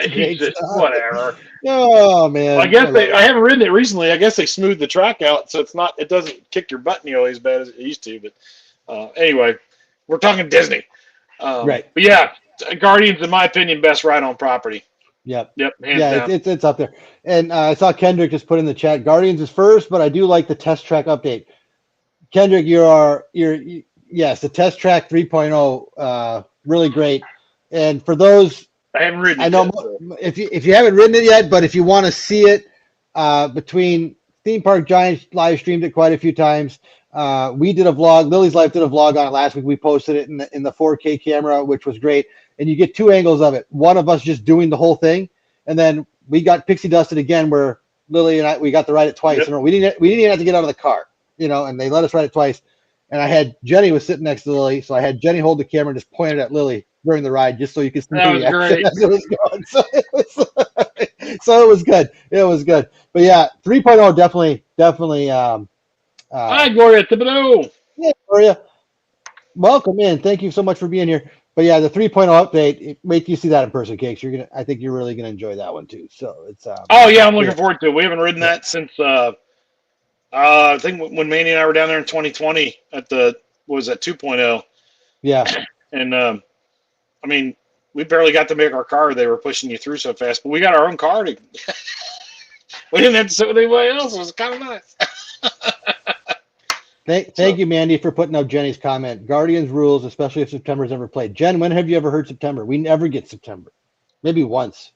Jesus, whatever. Oh man, I guess I haven't ridden it recently. I guess they smoothed the track out, so it doesn't kick your butt nearly as bad as it used to. But anyway, we're talking Disney, right? But yeah, Guardians, in my opinion, best ride on property. Yep. Hands down. It's up there. And I saw Kendrick just put in the chat, Guardians is first, but I do like the test track update. Kendrick, yes, the test track 3.0, really great. And for those, I haven't ridden it. I know yet, if you haven't ridden it yet, but if you want to see it, between Theme Park Giants live streamed it quite a few times. We did a vlog. Lily's Life did a vlog on it last week. We posted it in the 4K camera, which was great. And you get two angles of it. One of us just doing the whole thing, and then we got pixie dusted again, where Lily and we got to ride it twice. Yep. We didn't even have to get out of the car, and they let us ride it twice. And I had Jenny was sitting next to Lily, so I had Jenny hold the camera and just pointed at Lily during the ride, just so you could see the reaction as it was going. So it was good. It was good. But yeah, 3.0 definitely. Hi, Gloria Thibodeau. Yeah, Gloria. Welcome in. Thank you so much for being here. But yeah, the 3.0 update. Wait till you see that in person, Cakes. I think you're really gonna enjoy that one too. So it's. Oh yeah, I'm looking forward to it. We haven't ridden that since I think when Manny and I were down there in 2020 at the 2.0. Yeah. And I mean, we barely got to make our car. They were pushing you through so fast, but we got our own car. We didn't have to sit with anybody else. It was kind of nice. Thank you, Mandy, for putting up Jenny's comment. Guardians rules, especially if September's ever played. Jen, when have you ever heard September? We never get September. Maybe once.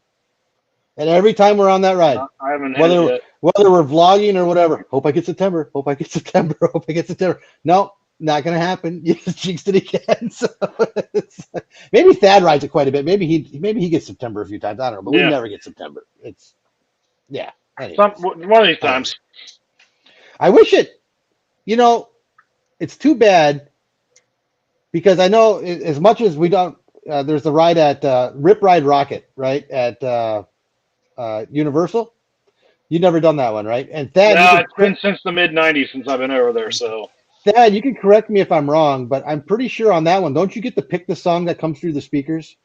And every time we're on that ride, I haven't whether we're vlogging or whatever, hope I get September. Hope I get September. Hope I get September. No, not gonna happen. You just jinxed it again. So maybe Thad rides it quite a bit. Maybe he gets September a few times. I don't know, but we never get September. It's Anyway. One of these times. I wish it. It's too bad because I know as much as we don't. There's the ride at Rip Ride Rocket, right at Universal. You've never done that one, right? And Thad, Yeah, it's been since the mid '90s since I've been over there. So Thad, you can correct me if I'm wrong, but I'm pretty sure on that one, don't you get to pick the song that comes through the speakers?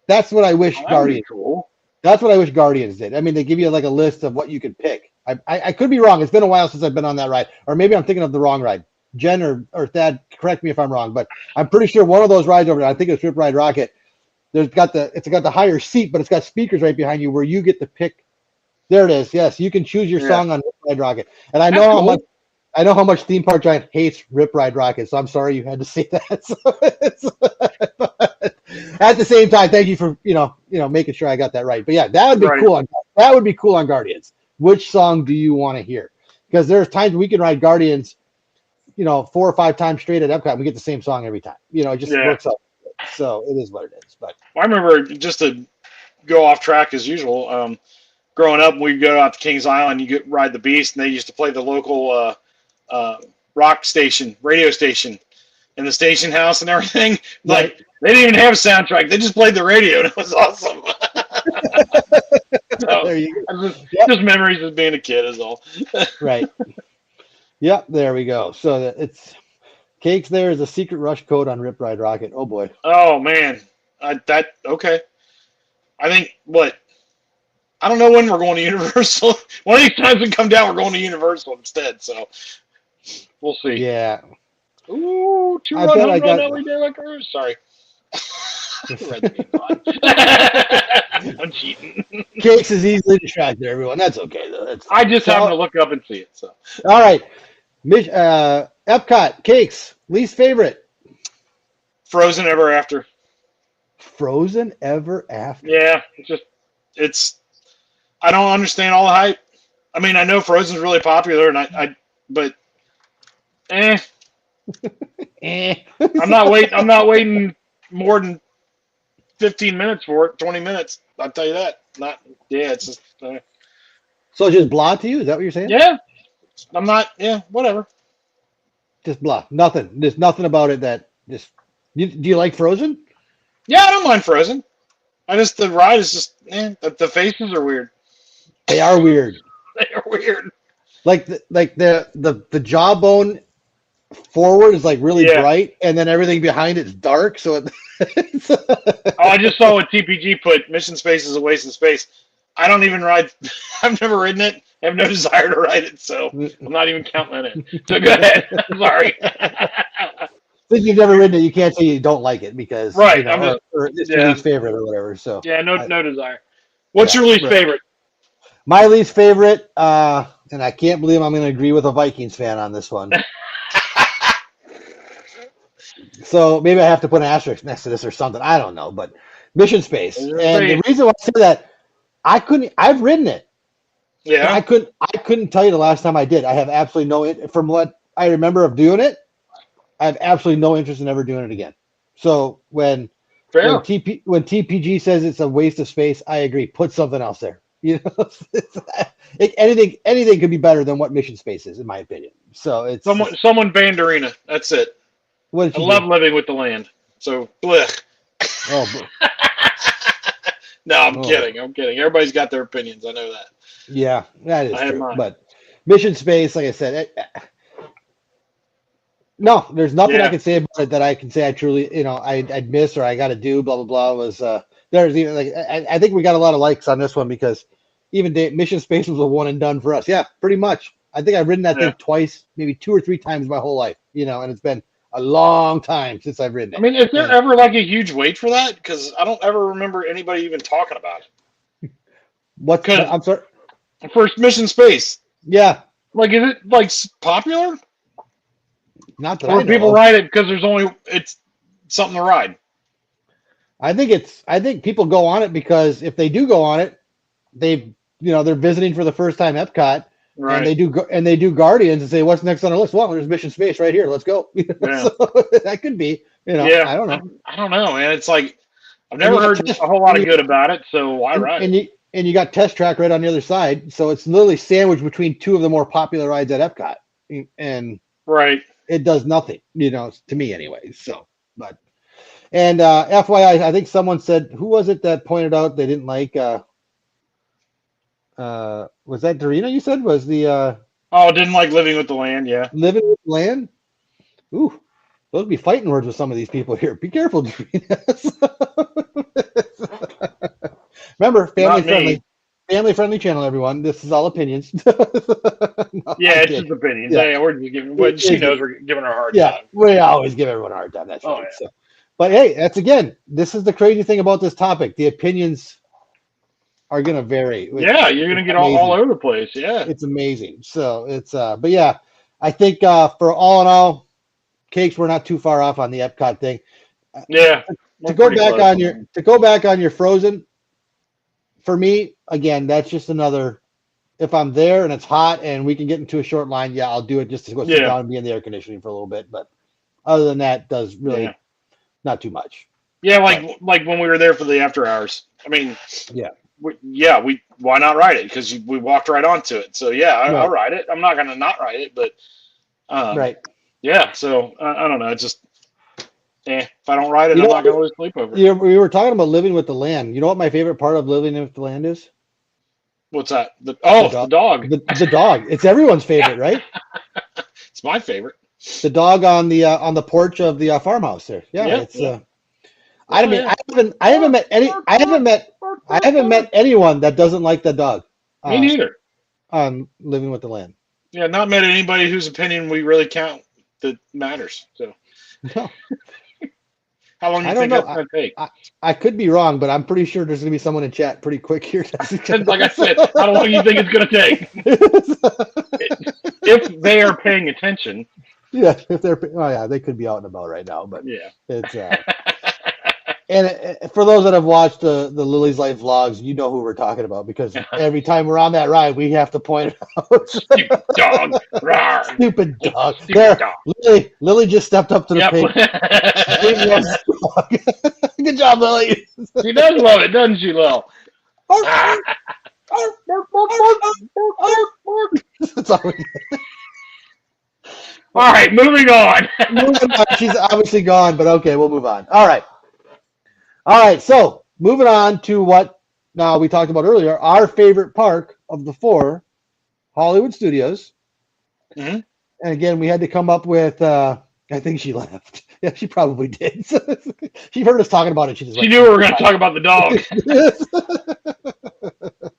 That's what I wish Guardians. Cool. That's what I wish Guardians did. I mean, they give you like a list of what you could pick. I could be wrong. It's been a while since I've been on that ride, or maybe I'm thinking of the wrong ride. Jen or Thad, correct me if I'm wrong, but I'm pretty sure one of those rides over there, I think it's Rip Ride Rocket. It's got the higher seat, but it's got speakers right behind you where you get to pick. There it is. Yes, you can choose your song on Rip Ride Rocket. And I know how much Theme Park Giant hates Rip Ride Rocket, so I'm sorry you had to say that. At the same time, thank you for making sure I got that right. But yeah, that would be cool. That would be cool on Guardians. Which song do you want to hear? Because there's times we can ride Guardians, 4 or 5 times straight at Epcot. We get the same song every time. It just works out. So it is what it is. But I remember, just to go off track as usual. Growing up, we'd go out to Kings Island. You get ride the Beast, and they used to play the local rock station, radio station, in the station house and everything. Like they didn't even have a soundtrack; they just played the radio, and it was awesome. So, there you go. Just memories of being a kid is all. Right. Yep. There we go. So it's Cakes. There is a secret rush code on Rip Ride Rocket. Oh boy. Oh man, okay. I think what. I don't know when we're going to Universal. One of these times we come down, we're going to Universal instead. So we'll see. Yeah. Ooh, run every day like a roost. Sorry. I'm cheating. Cakes is easily distracted, everyone. That's okay, though. I just happened to look up and see it. So. All right. Epcot, Cakes, least favorite. Frozen Ever After. Frozen Ever After? Yeah. It's I don't understand all the hype. I mean, I know Frozen's really popular, and but I'm not waiting more than 15 minutes for it. 20 minutes. I'll tell you that. It's just. So it's just blah to you? Is that what you're saying? Yeah. I'm not. Yeah. Whatever. Just blah. Nothing. There's nothing about it that just. Do you like Frozen? Yeah, I don't mind Frozen. The ride is just. The faces are weird. They are weird. They are weird. Like the jawbone forward is like really bright, and then everything behind it's dark. So I just saw what TPG put. Mission Space is a waste of space. I don't even ride. I've never ridden it. I have no desire to ride it, so I'm not even counting on it. So go ahead. Sorry. Since you've never ridden it, you can't say you don't like it because right. Or it's your least favorite or whatever. So no desire. What's your least favorite? My least favorite, and I can't believe I'm going to agree with a Vikings fan on this one. So maybe I have to put an asterisk next to this or something. I don't know, but Mission Space. And the reason why I say that, I've ridden it. Yeah. I couldn't tell you the last time I did. I have absolutely from what I remember of doing it, I have absolutely no interest in ever doing it again. So when TPG says it's a waste of space, I agree. Put something else there. Anything could be better than what Mission Space is, in my opinion. So it's someone banned Arena. That's it. I love living with the land. So blech. Oh, no, I'm kidding. Everybody's got their opinions. I know that. Yeah, that is true. Mine. But Mission Space, like I said, no, there's nothing I can say about it that I can say I truly, I'd miss or I got to do. Blah blah blah. Was there's even like I think we got a lot of likes on this one because even Mission Space was a one and done for us. Yeah, pretty much. I think I've ridden that thing twice, maybe 2 or 3 times my whole life. And it's been a long time since I've ridden it. I mean, is there ever like a huge wait for that? Because I don't ever remember anybody even talking about it. I'm sorry. First Mission Space. Yeah. Like, is it like popular? Not that or people ride it because it's something to ride. I think people go on it because if they do go on it, they're visiting for the first time Epcot. Right. And they do Guardians and say, what's next on our list? Well, there's Mission Space right here. Let's go. So, that could be, I don't know. I don't know, man. It's like, I've never heard a whole lot of good about it. So why ride? And and you got Test Track right on the other side, so it's literally sandwiched between two of the more popular rides at Epcot, and Right. it does nothing, to me anyway. So, but and FYI, I think someone said, who was it that pointed out they didn't like? Was that Dorina? You said was the Oh, didn't like Living with the Land. Yeah. Living with Land? Ooh, those would be fighting words with some of these people here. Be careful, Dorina. Remember, family friendly channel, everyone. This is all opinions. No, Yeah, it's just opinions. Yeah. We're just giving. But she knows we're giving her a hard Yeah, time. we always give everyone a hard time. That's Oh, right. yeah. So, but hey, that's again, this is the crazy thing about this topic. The opinions are going to vary. Yeah, you're gonna get all over the place. Yeah, it's amazing. So it's but yeah, I think for all in all, Cakes, we're not too far off on the Epcot thing. yeah. To go back on your Frozen, for me, again, that's just another. If I'm there and it's hot and we can get into a short line, yeah, I'll do it just to go sit down and be in the air conditioning for a little bit. But other than that, does really not too much. Yeah, like when we were there for the after hours. I mean, yeah, we why not ride it? Because we walked right onto it. So yeah, I'll ride it. I'm not gonna not ride it, but right. Yeah. So I don't know. It's just if I don't ride it, I'm not gonna lose sleep over it. Yeah, we were talking about living with the land. You know what my favorite part of living with the land is? What's that? The dog. The dog. It's everyone's favorite, right? It's my favorite. The dog on the porch of the farmhouse there. Yeah, it's. I haven't met anyone that doesn't like the dog. Me neither. On living with the land. Yeah, not met anybody whose opinion we really count that matters. So. No. How long do you think that's going to take? I could be wrong, but I'm pretty sure there's going to be someone in chat pretty quick here. Like I said, how long do you think it's going to take? If they are paying attention. Yeah, if they're they could be out and about right now, but yeah, it's and for those that have watched the Lily's Life vlogs, you know who we're talking about because every time we're on that ride, we have to point it out. Stupid dog. Stupid dog. Stupid dog. Lily just stepped up to the pig. Good job, Lily. She does love it, doesn't she, Lil? That's all All right, moving on. She's obviously gone, but okay, we'll move on. All right, so moving on to what now we talked about earlier, our favorite park of the four, Hollywood Studios. Mm-hmm. And again, we had to come up with, I think she left. Yeah, she probably did. She heard us talking about it. She knew we were going to talk about the dog.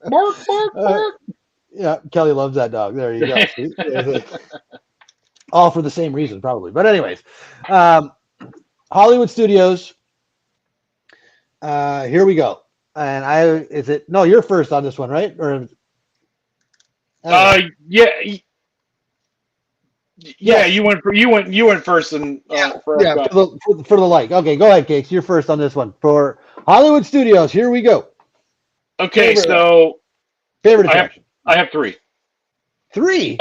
Bark. Yeah, Kelly loves that dog. There you go. All for the same reason, probably. But anyways, Hollywood Studios. Here we go. And you're first on this one, right? Or you went first and for the like. Okay, go ahead, Cakes. You're first on this one for Hollywood Studios. Here we go. Okay, favorite attraction. I have three. Three.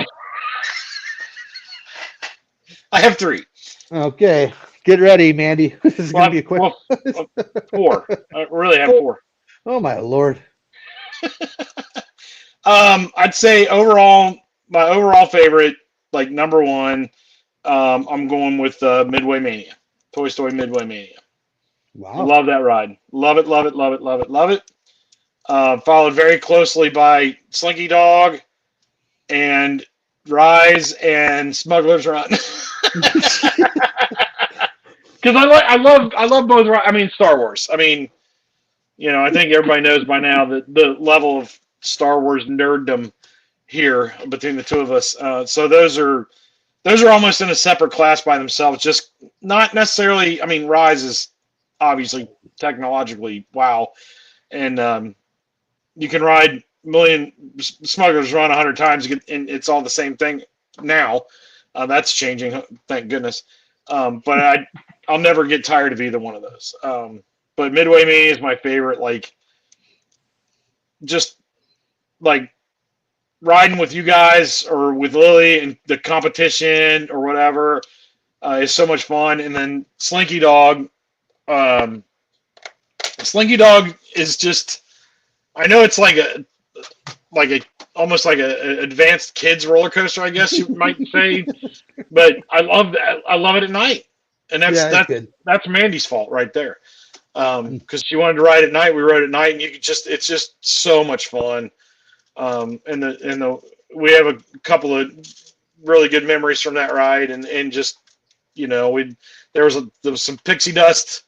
I have three. Okay, get ready, Mandy. This is going to be a quick. Four. I really have four. Oh my Lord. I'd say my overall favorite, like number one, I'm going with Midway Mania, Toy Story Midway Mania. Wow. Love that ride. Love it. Followed very closely by Slinky Dog and Rise and Smuggler's Run. Because I love both. I mean, Star Wars. I mean, I think everybody knows by now that the level of Star Wars nerddom here between the two of us. So those are almost in a separate class by themselves. Just not necessarily. I mean, Rise is obviously technologically wow, and you can ride Smuggler's Run 100 times, and it's all the same thing now. That's changing, thank goodness. But I'll never get tired of either one of those. But Midway Mania is my favorite. Like, just like riding with you guys or with Lily and the competition or whatever is so much fun. And then Slinky Dog. Slinky Dog is just I know it's like a almost like a advanced kids roller coaster, I guess you might say, but I love that. I love it at night, and that's Mandy's fault right there, because she wanted to ride at night. We rode at night, and it's just so much fun. And we have a couple of really good memories from that ride, and just there was some pixie dust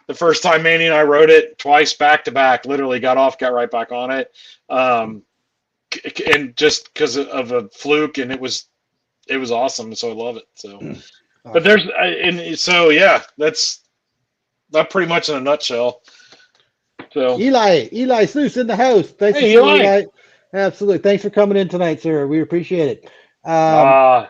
the first time Mandy and I rode it, twice back to back. Literally got off, got right back on it, and just because of a fluke, and it was awesome. So I love it. So, awesome. But that's pretty much in a nutshell. So Eli Sluice in the house. Thanks, hey, Eli. Absolutely. Thanks for coming in tonight, sir. We appreciate it. Yeah.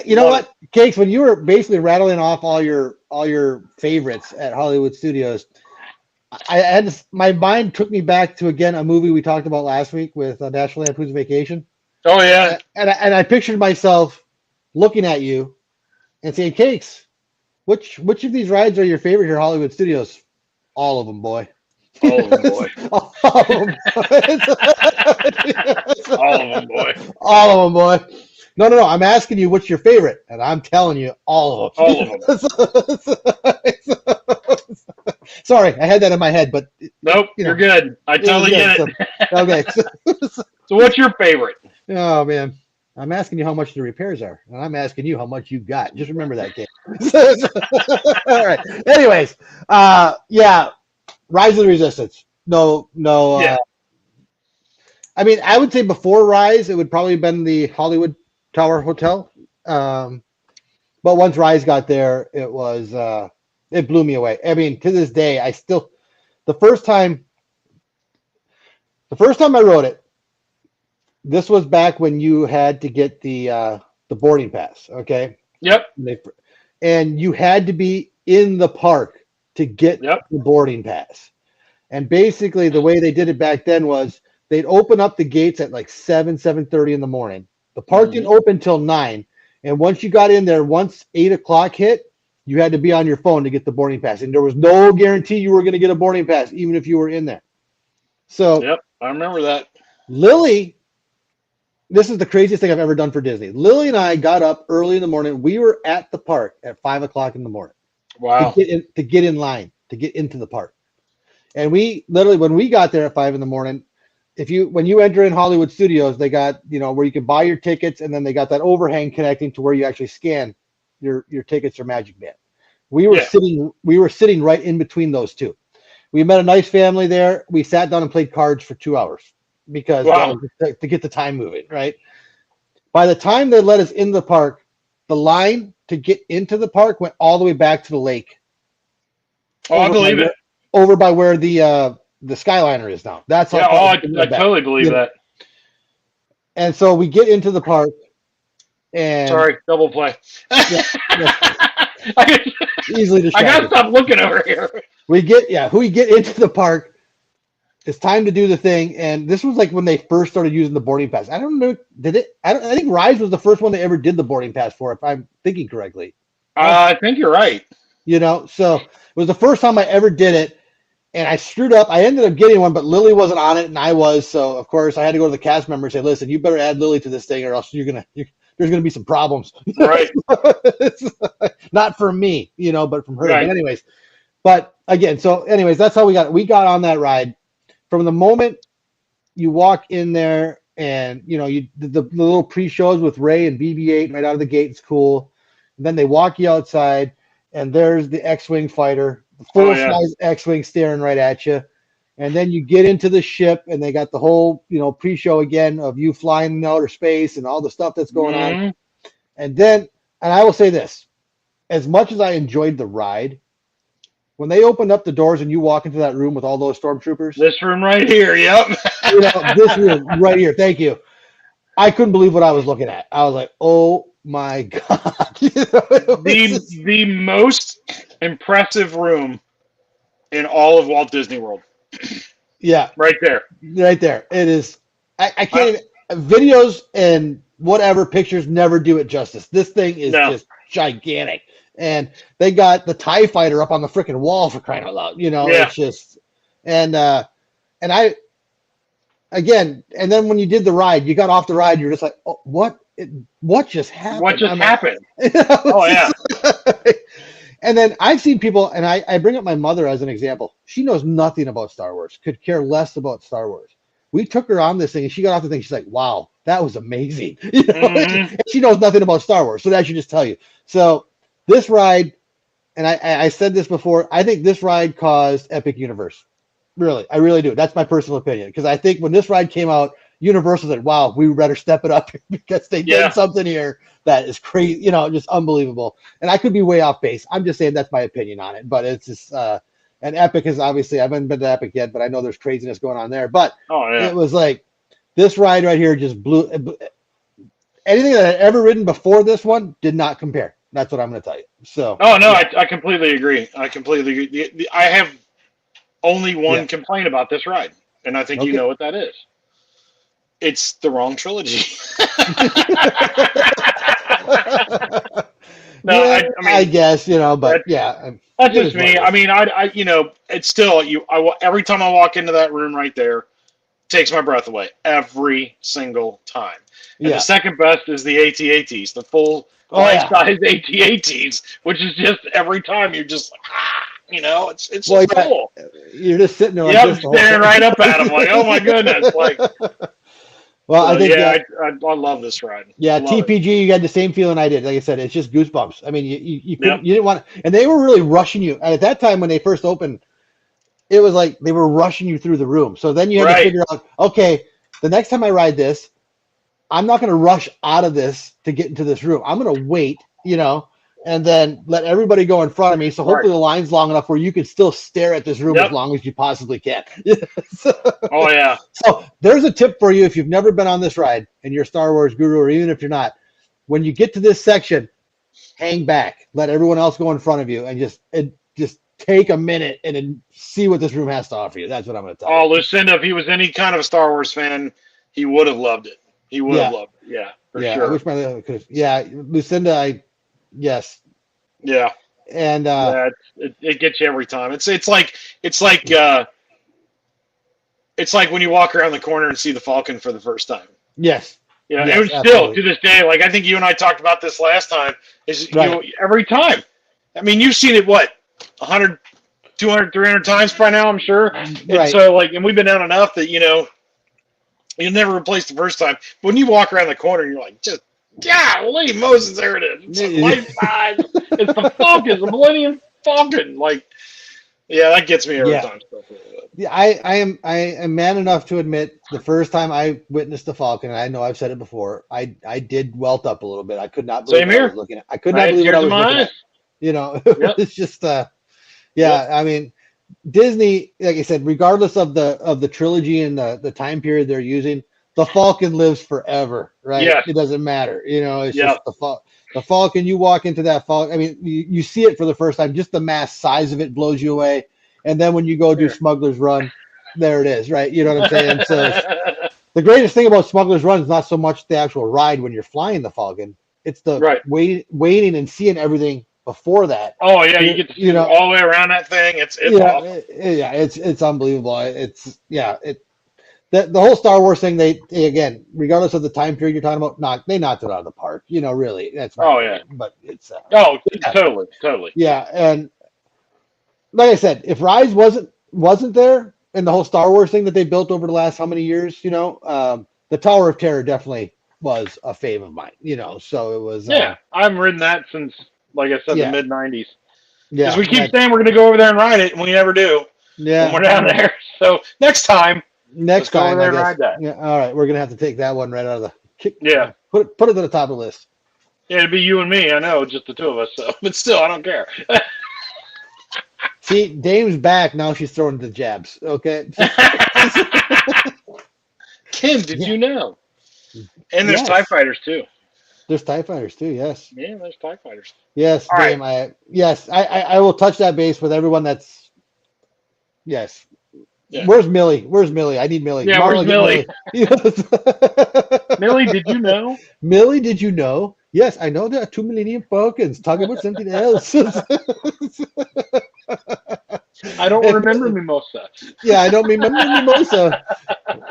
You know what, Cakes, when you were basically rattling off all your favorites at Hollywood Studios, I had my mind took me back to again a movie we talked about last week with National Lampoon's Vacation. Oh yeah, and I pictured myself looking at you and saying, Cakes, which of these rides are your favorite here at Hollywood Studios? All of them, boy. All of them, boy. All of them, All of them, boy. All of them, boy. No. I'm asking you what's your favorite, and I'm telling you all of them. All of them. Sorry, I had that in my head, but nope, you're good. I totally get it. Okay. So what's your favorite? Oh man, I'm asking you how much the repairs are, and I'm asking you how much you got. Just remember that, game. All right. Anyways, yeah, Rise of the Resistance. No. Yeah. I mean, I would say before Rise, it would probably have been the Hollywood Tower Hotel. But once Rise got there, it was it blew me away. I mean, to this day, the first time I rode it, this was back when you had to get the boarding pass. Okay. Yep. And you had to be in the park to get the boarding pass. And basically, the way they did it back then was they'd open up the gates at like 7:30 in the morning. The park didn't open till 9. And once you got in there, once 8 o'clock hit, you had to be on your phone to get the boarding pass. And there was no guarantee you were going to get a boarding pass, even if you were in there. So, yep, I remember that. Lily, this is the craziest thing I've ever done for Disney. Lily and I got up early in the morning. We were at the park at 5 o'clock in the morning. Wow. To get in line, to get into the park. And we literally, when we got there at 5 in the morning, when you enter in Hollywood Studios, they got, where you can buy your tickets, and then they got that overhang connecting to where you actually scan your tickets or Magic Band. We were sitting right in between those two. We met a nice family there. We sat down and played cards for 2 hours because to get the time moving, right? By the time they let us in the park, the line to get into the park went all the way back to the lake. Oh, I believe it. Over by where the Skyliner is now. That's how I totally believe that. And so we get into the park, and sorry, double play. Easily distracted. I gotta stop looking over here. We get into the park. It's time to do the thing, and this was like when they first started using the boarding pass. I don't know, did it? I think Rise was the first one they ever did the boarding pass for, if I'm thinking correctly. I think you're right. So it was the first time I ever did it. And I screwed up. I ended up getting one, but Lily wasn't on it, and I was. So of course, I had to go to the cast member and say, "Listen, you better add Lily to this thing, or else there's gonna be some problems." Right. Not for me, but from her. Right. But anyways, that's how we got it. We got on that ride. From the moment you walk in there, and the little pre-shows with Ray and BB-8 right out of the gate. It's cool. And then they walk you outside, and there's the X-wing fighter. The full-size X-wing staring right at you. And then you get into the ship, and they got the whole, pre-show again of you flying in outer space and all the stuff that's going on. And I will say this, as much as I enjoyed the ride, when they opened up the doors and you walk into that room with all those stormtroopers. This room right here, yep. This room right here, thank you. I couldn't believe what I was looking at. I was like, oh my God. The most impressive room in all of Walt Disney World. Yeah. Right there. Right there. It is. I can't even, videos and whatever pictures never do it justice. This thing is just gigantic. And they got the TIE fighter up on the freaking wall for crying out loud. Yeah. It's just, and I, again, and then when you did the ride, you got off the ride, you're just like, oh, what just happened? What just I'm happened? Like, Oh, yeah. And then I've seen people, and I bring up my mother as an example. She knows nothing about Star Wars, could care less about Star Wars. We took her on this thing, and she got off the thing. She's like, wow, that was amazing. Mhm. She knows nothing about Star Wars, so that should just tell you. So this ride, and I said this before, I think this ride caused Epic Universe. Really, I really do. That's my personal opinion, because I think when this ride came out, Universal said, wow, we better step it up because they did something here that is crazy, just unbelievable. And I could be way off base. I'm just saying that's my opinion on it. But it's just, and Epic is obviously, I haven't been to Epic yet, but I know there's craziness going on there. But it was like, this ride right here just blew. Anything that I'd ever ridden before this one did not compare. That's what I'm going to tell you. So. Oh, no, yeah. I completely agree. I have only one complaint about this ride, and I think you know what that is. It's the wrong trilogy. No, I mean, I guess, but yeah. That's just me. I mean, it's still every time I walk into that room right there, it takes my breath away every single time. And the second best is the AT-ATs, the full life-size AT-ATs, which is just every time you're just it's just cool. You're just sitting there. Yep, staring right up at them, like, oh my goodness, like. Well, I think I love this ride. Yeah, TPG, you got the same feeling I did. Like I said, it's just goosebumps. I mean, you didn't want, and they were really rushing you. And at that time when they first opened, it was like they were rushing you through the room. So then you had to figure out, okay, the next time I ride this, I'm not going to rush out of this to get into this room. I'm going to wait, and then let everybody go in front of me. So hopefully the line's long enough where you can still stare at this room as long as you possibly can. Oh, yeah. So there's a tip for you if you've never been on this ride and you're a Star Wars guru, or even if you're not. When you get to this section, hang back. Let everyone else go in front of you and just take a minute and then see what this room has to offer you. That's what I'm going to tell you. Oh, Lucinda, if he was any kind of a Star Wars fan, he would have loved it. He would have loved it. Yeah, for sure. I wish my could have. Yeah, Lucinda, yes. Yeah. And it gets you every time. It's like when you walk around the corner and see the Falcon for the first time. Yes. Yeah, it was still to this day. Like I think you and I talked about this last time. Is every time. I mean, you've seen it 100, 200, 300 times by now, I'm sure. And so and we've been down enough that you'll never replace the first time. But when you walk around the corner, you're like, just golly, Moses, there it is. It's life size. It's the Falcon, the Millennium Falcon. Like, yeah, that gets me every time. Yeah, I am man enough to admit the first time I witnessed the Falcon, and I know I've said it before, I did welt up a little bit. I could not believe what I was looking at. I could not believe what I was looking at. It's just I mean, Disney, like I said, regardless of the trilogy and the time period they're using, the Falcon lives forever, right? Yes. It doesn't matter. It's just the Falcon. You walk into that Falcon. I mean, you see it for the first time. Just the mass size of it blows you away. And then when you go do Smuggler's Run, there it is, right? You know what I'm saying? So the greatest thing about Smuggler's Run is not so much the actual ride when you're flying the Falcon. It's the waiting and seeing everything before that. Oh yeah, you get to see all the way around that thing. It's awesome. It's unbelievable. The whole Star Wars thing. They again, regardless of the time period you're talking about, they knocked it out of the park. Really, that's but it's totally. Yeah, and like I said, if Rise wasn't there, and the whole Star Wars thing that they built over the last how many years, the Tower of Terror definitely was a fave of mine. So it was. I haven't ridden that since, like I said, the mid '90s. Yeah, because we keep saying we're going to go over there and ride it, and we never do. Yeah, when we're down there. So next time, I guess. Ride that. Yeah, all right, we're going to have to take that one right out of the kick. Yeah, put it to the top of the list. Yeah, it'd be you and me. I know, just the two of us. So, but still, I don't care. See, Dame's back. Now she's throwing the jabs. Okay. Kim, did you know? And there's TIE fighters too. There's TIE fighters too. Yes. Yeah, there's TIE fighters. Yes, all Dame. Right. I will touch that base with everyone. That's yes. Yeah. Where's Millie? I need Millie. Yeah, where's Millie? Millie, did you know? Millie, did you know? Yes, I know there are 2 Millennium Falcons. Talk about something else. I don't remember Mimosa. Yeah, I don't remember Mimosa,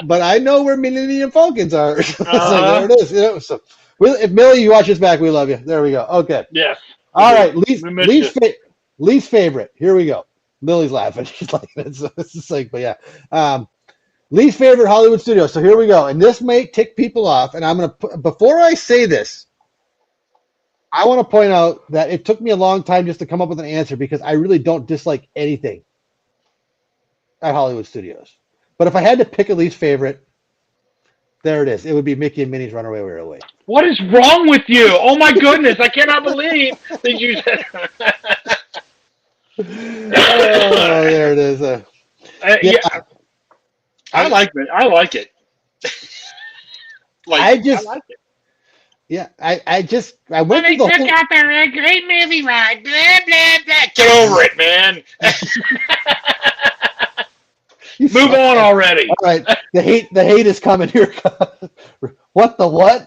but I know where Millennium Falcons are. So there it is. So if Millie, you watch this back, we love you. There we go. Okay. Yes. All right. Least favorite. Here we go. Millie's laughing. She's like, it's just like, but yeah. Least favorite Hollywood studio. So here we go. And this may tick people off. And I'm going to, before I say this, I want to point out that it took me a long time just to come up with an answer because I really don't dislike anything at Hollywood studios. But if I had to pick a least favorite, there it is. It would be Mickey and Minnie's Runaway Railway. What is wrong with you? Oh my goodness! I cannot believe that you said. Oh, there it is. Yeah, I like it. I like it. I like it. Yeah, I went when through they took out the great movie ride, blah blah blah. Get over it, man. Move on already. All right, the hate is coming here. What the what?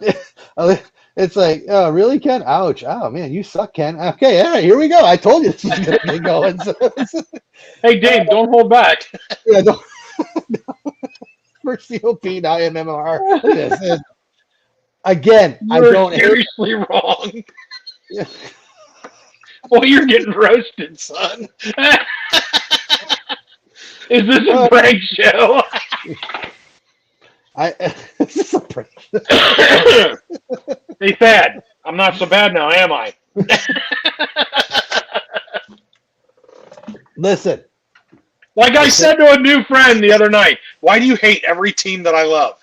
It's like, oh, really, Ken? Ouch! Oh man, you suck, Ken. Okay, all right, here we go. I told you this was gonna get going. Hey, Dave, don't hold back. Yeah, don't. For COP, now MMR. Look at this. Again, I don't seriously wrong. Yeah. Well, you're getting roasted, son. Is this a prank show? Is this a prank? Hey, Thad, I'm not so bad now, am I? Listen. Like I said to a new friend the other night, why do you hate every team that I love?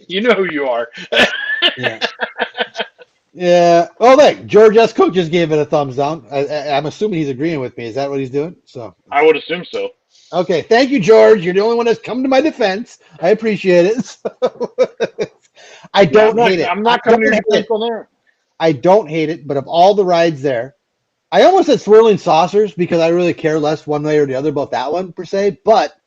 You know who you are. Yeah. Yeah. Oh, look, George S. Cook just gave it a thumbs down. I'm assuming he's agreeing with me. Is that what he's doing? So I would assume so. Okay. Thank you, George. You're the only one that's come to my defense. I appreciate it. I don't hate it. I'm not coming to your defense on there. I don't hate it, but of all the rides there, I almost said Swirling Saucers because I really care less one way or the other about that one per se. But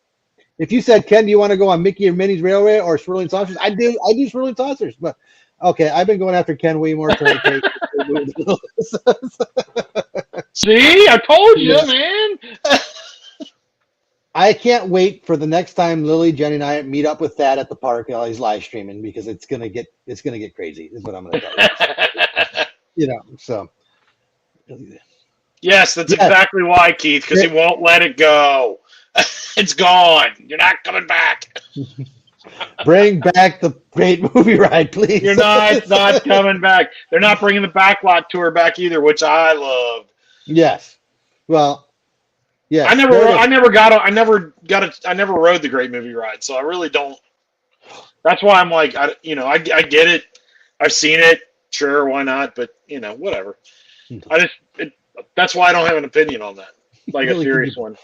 if you said, Ken, do you want to go on Mickey and Minnie's Railway or Swirling Saucers? I do Swirling Saucers. But okay, I've been going after Ken way more. See, I told you, man. I can't wait for the next time Lily, Jenny, and I meet up with Thad at the park while he's live streaming because it's gonna get crazy. Is what I'm gonna tell you. So. Yes, that's exactly why, Keith, because he won't let it go. It's gone. You're not coming back. Bring back the great movie ride, please. You're not coming back. They're not bringing the backlot tour back either, which I loved. Yes. Well, yeah. I never rode the great movie ride, so I really don't. That's why I'm like, I get it. I've seen it. Sure, why not? But whatever. That's why I don't have an opinion on that, like Lily, a serious one.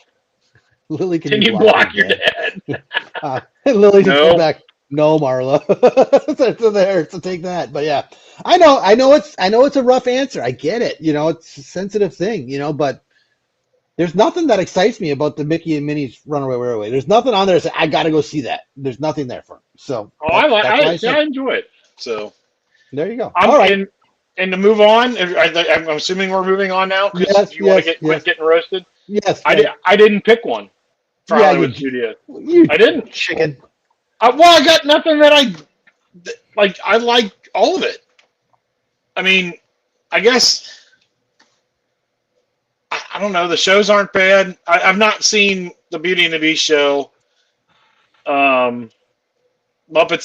Lily, can you block your dad? Lily just go back. No, Marla. So take that. But yeah, I know it's a rough answer. I get it. It's a sensitive thing. But there's nothing that excites me about the Mickey and Minnie's Runaway Railway. There's nothing on there that says I got to go see that. There's nothing there for me. So I enjoy it. So there you go. All right. And to move on, I'm assuming we're moving on now because you want to quit getting roasted. Yes, I didn't pick one for Hollywood Studios. I didn't. Chicken. I got nothing that I like. I like all of it. I mean, I guess I don't know. The shows aren't bad. I've not seen the Beauty and the Beast show. Muppets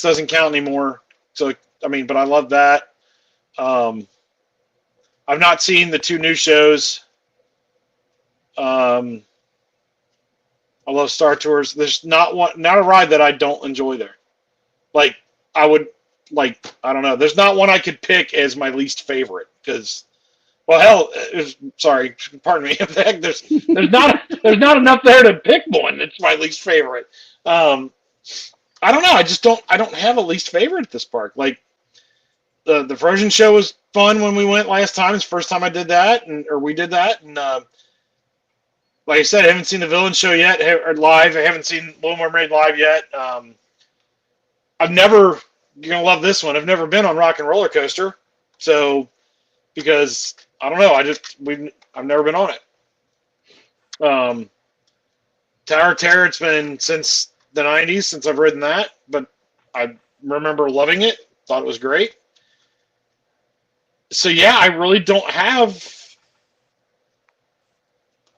doesn't count anymore. So but I love that. I've not seen the two new shows. I love Star Tours. There's not a ride that I don't enjoy there. I don't know. There's not one I could pick as my least favorite because, well, hell, sorry, pardon me. There's not enough there to pick one that's my least favorite. I don't know. I don't have a least favorite at this park. The Frozen show was fun when we went last time. It's the first time I did that, or we did that. And like I said, I haven't seen the Villain show yet, or live. I haven't seen Little Mermaid live yet. I've never you're gonna love this one. I've never been on Rock and Roller Coaster, so because I don't know, I've never been on it. Tower of Terror, it's been since the 90s since I've ridden that, but I remember loving it. Thought it was great. So yeah, I really don't have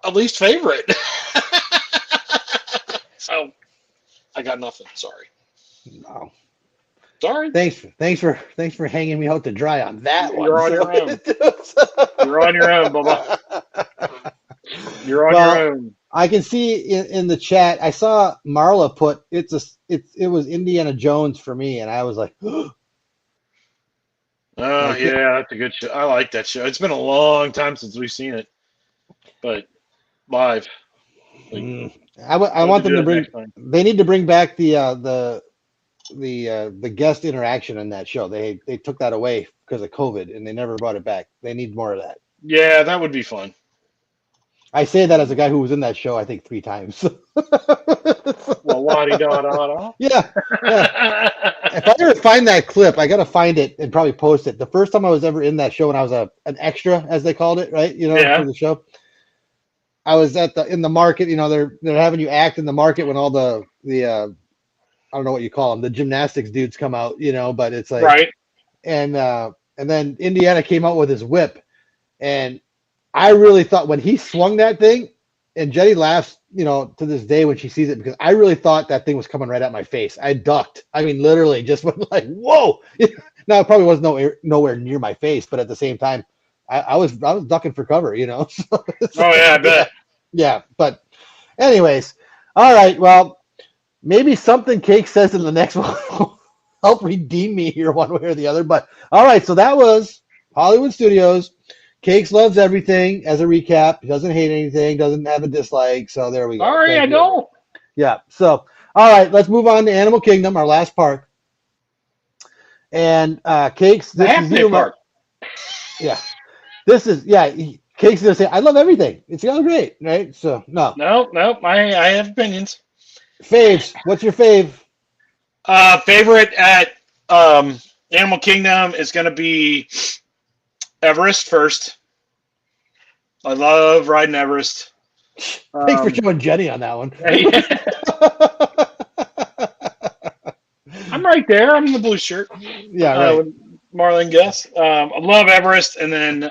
a least favorite. So I got nothing. Sorry. No. Sorry. Thanks for hanging me out to dry on that one. You're on your own. You're on your own, Bubba. You're on your own. I can see in the chat. I saw Marla put it was Indiana Jones for me, and I was like, oh yeah, that's a good show. I like that show. It's been a long time since we've seen it, but live. I want them to bring. They need to bring back the guest interaction in that show. They took that away because of COVID, and they never brought it back. They need more of that. Yeah, that would be fun. I say that as a guy who was in that show, I think 3 times. Well, la-di-da-da-da. Yeah. If I ever find that clip, I got to find it and probably post it. The first time I was ever in that show, when I was an extra, as they called it, right? For the show. I was in the market. They're having you act in the market when all the I don't know what you call them, the gymnastics dudes come out, but it's like right. And then Indiana came out with his whip, and I really thought when he swung that thing, and Jenny laughs, to this day when she sees it, because I really thought that thing was coming right at my face. I ducked. I mean, literally just went like, whoa. Now it probably was nowhere near my face, but at the same time, I was ducking for cover, So oh yeah, I bet. Yeah, but anyways, all right. Well, maybe something Cake says in the next one will help redeem me here one way or the other. But all right, so that was Hollywood Studios. Cakes loves everything. As a recap, he doesn't hate anything, doesn't have a dislike. So there we go. Sorry, I don't. Yeah. So all right, let's move on to Animal Kingdom, our last park. And Cakes, this is you, Mark. Yeah. Cakes is gonna say, I love everything. It's all great, right? So no. I have opinions. Faves. What's your fave? Favorite at Animal Kingdom is gonna be Everest first. I love riding Everest. Thanks for showing Jenny on that one. I'm right there. I'm in the blue shirt. Yeah, right. Marlon Guess. I love Everest, and then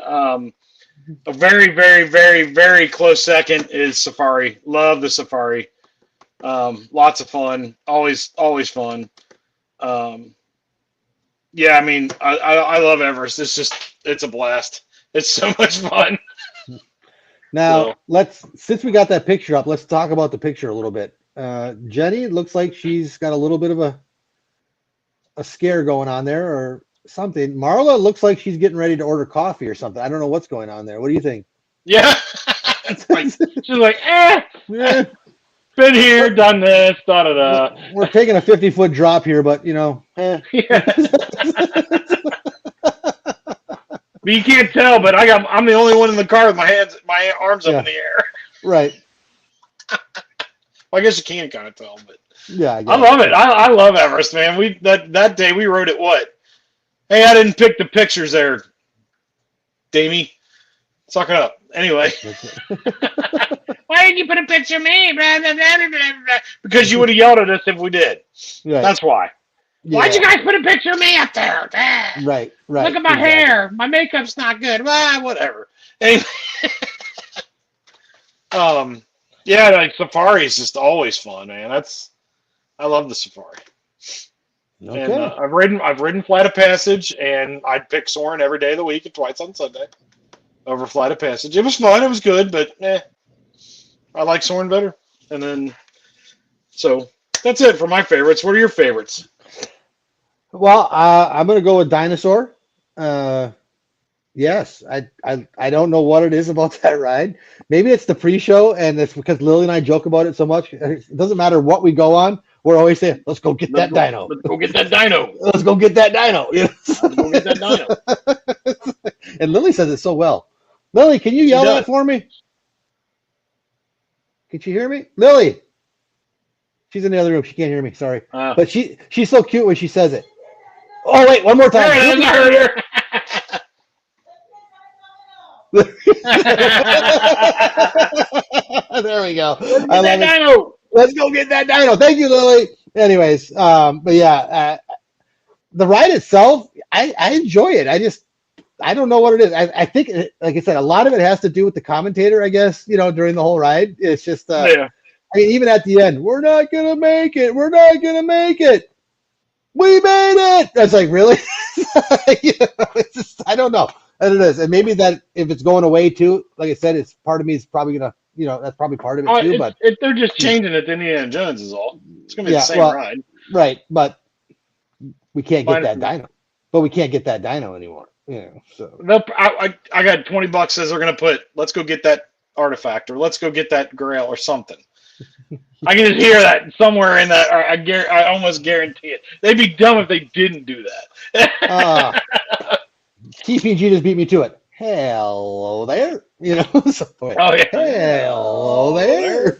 a very, very, very, very close second is Safari. Love the Safari. Lots of fun. Always fun. Yeah, I mean, I love Everest. It's a blast. It's so much fun. Now, since we got that picture up, let's talk about the picture a little bit. Jenny, it looks like she's got a little bit of a scare going on there or something. Marla looks like she's getting ready to order coffee or something. I don't know what's going on there. What do you think? Yeah. She's like, been here, done this, da-da-da. We're taking a 50-foot drop here, but, Yeah. But you can't tell, but I'm the only one in the car with my arms up in the air. Right. Well, I guess you can kind of tell, but yeah, I love it. I love Everest, man. That day we rode it. What? Hey, I didn't pick the pictures there, Damie. Suck it up. Anyway. Why didn't you put a picture of me? Blah, blah, blah, blah, blah. Because you would have yelled at us if we did. Right. That's why. Yeah. Why'd you guys put a picture of me up there? Right. Look at my hair. My makeup's not good. Well, whatever. Anyway. Yeah, like Safari is just always fun, man. I love the Safari. Okay. And I've ridden Flight of Passage, and I'd pick Soarin' every day of the week and twice on Sunday over Flight of Passage. It was fun. It was good, but I like Soarin' better. And then, so that's it for my favorites. What are your favorites? Well, I'm going to go with Dinosaur. Yes, I don't know what it is about that ride. Maybe it's the pre-show, and it's because Lily and I joke about it so much. It doesn't matter what we go on. We're always saying, let's go get that dino. Let's go get that dino. Let's go get that dino. Let's go get that dino. And Lily says it so well. Lily, can you yell that for me? Can she hear me? Lily. She's in the other room. She can't hear me. Sorry. But she's so cute when she says it. Oh wait, one more time. There it is, I heard her. There we go. I love it. Dino. Let's go get that dino. Thank you, Lily. Anyways, but yeah, the ride itself, I enjoy it. I don't know what it is. I think, like I said, a lot of it has to do with the commentator, I guess, during the whole ride. It's just, Yeah. I mean, even at the end, we're not going to make it. We're not going to make it. We made it. That's like, really? It's just, I don't know. And it is. And maybe that if it's going away too, like I said, it's part of me is probably going to, that's probably part of it too. But they're just changing it to Indiana Jones is all. It's going to be the same ride. Right. But we can't get that dino. But we can't get that dino anymore. So I got $20 says they're going to put, let's go get that artifact or let's go get that grail or something. I can just hear that somewhere in that. I almost guarantee it. They'd be dumb if they didn't do that. TPG just beat me to it. Hello there. So, oh yeah. Hello there.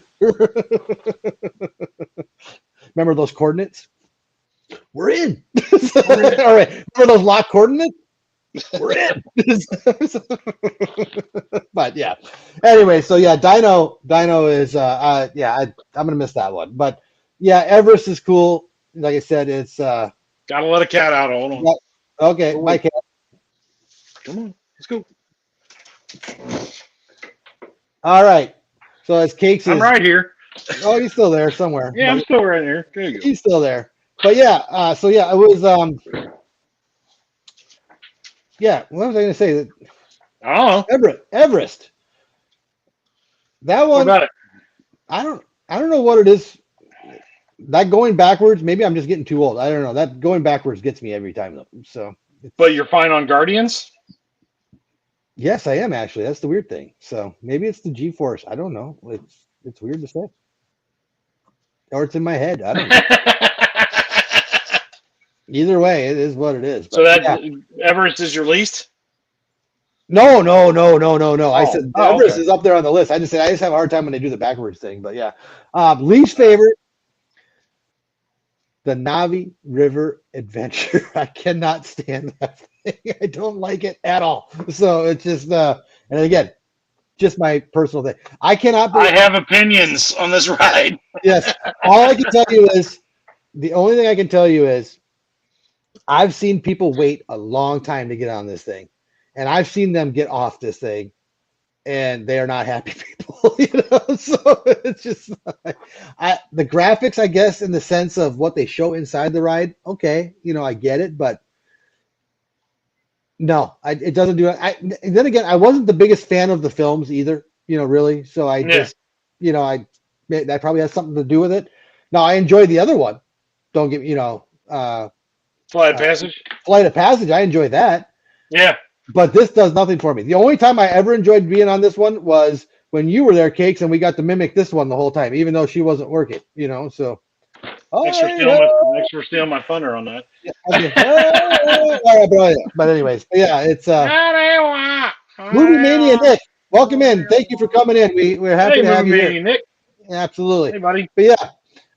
Remember those coordinates? We're in. All right. Remember those locked coordinates? We're in. But yeah. Anyway, so yeah, Dino is I'm gonna miss that one. But yeah, Everest is cool. Like I said, it's gotta let a cat out. Hold on. Okay, my cat. Come on, let's go. All right. So as Cakes I'm right here. Oh, he's still there somewhere. Yeah, I'm still right here. There you go. He's still there. But yeah, so yeah, it was yeah, what was I going to say? I don't know. Everest. That one. What about it? I don't know what it is. That going backwards, maybe I'm just getting too old. I don't know. That going backwards gets me every time though. So. But you're fine on Guardians? Yes, I am actually. That's the weird thing. So maybe it's the G-force. I don't know. It's weird to say. Or it's in my head. I don't know. Either way, it is what it is. So that Everest is your least? No. I said Everest is up there on the list. I just have a hard time when they do the backwards thing. But yeah, least favorite, the Navi River Adventure. I cannot stand that thing. I don't like it at all. So it's just, and again, just my personal thing. I cannot. I have opinions on this ride. Yes. All I can tell you is, the only thing I can tell you is, I've seen people wait a long time to get on this thing, and I've seen them get off this thing, and they are not happy people. So it's just the graphics, I guess, in the sense of what they show inside the ride. Okay, I get it, but no, it doesn't do it. Then again, I wasn't the biggest fan of the films either. Really. So I just, that probably has something to do with it. Now I enjoyed the other one. Don't get Flight of Passage? Flight of Passage, I enjoyed that. Yeah. But this does nothing for me. The only time I ever enjoyed being on this one was when you were there, Cakes, and we got to mimic this one the whole time, even though she wasn't working, so. Thanks for stealing my thunder on that. Yeah, okay. All right, bro. But anyways, yeah, it's Movie Mania Nick. Welcome in. Thank you for coming in. We're happy to have you here. Nick. Absolutely. Hey, buddy.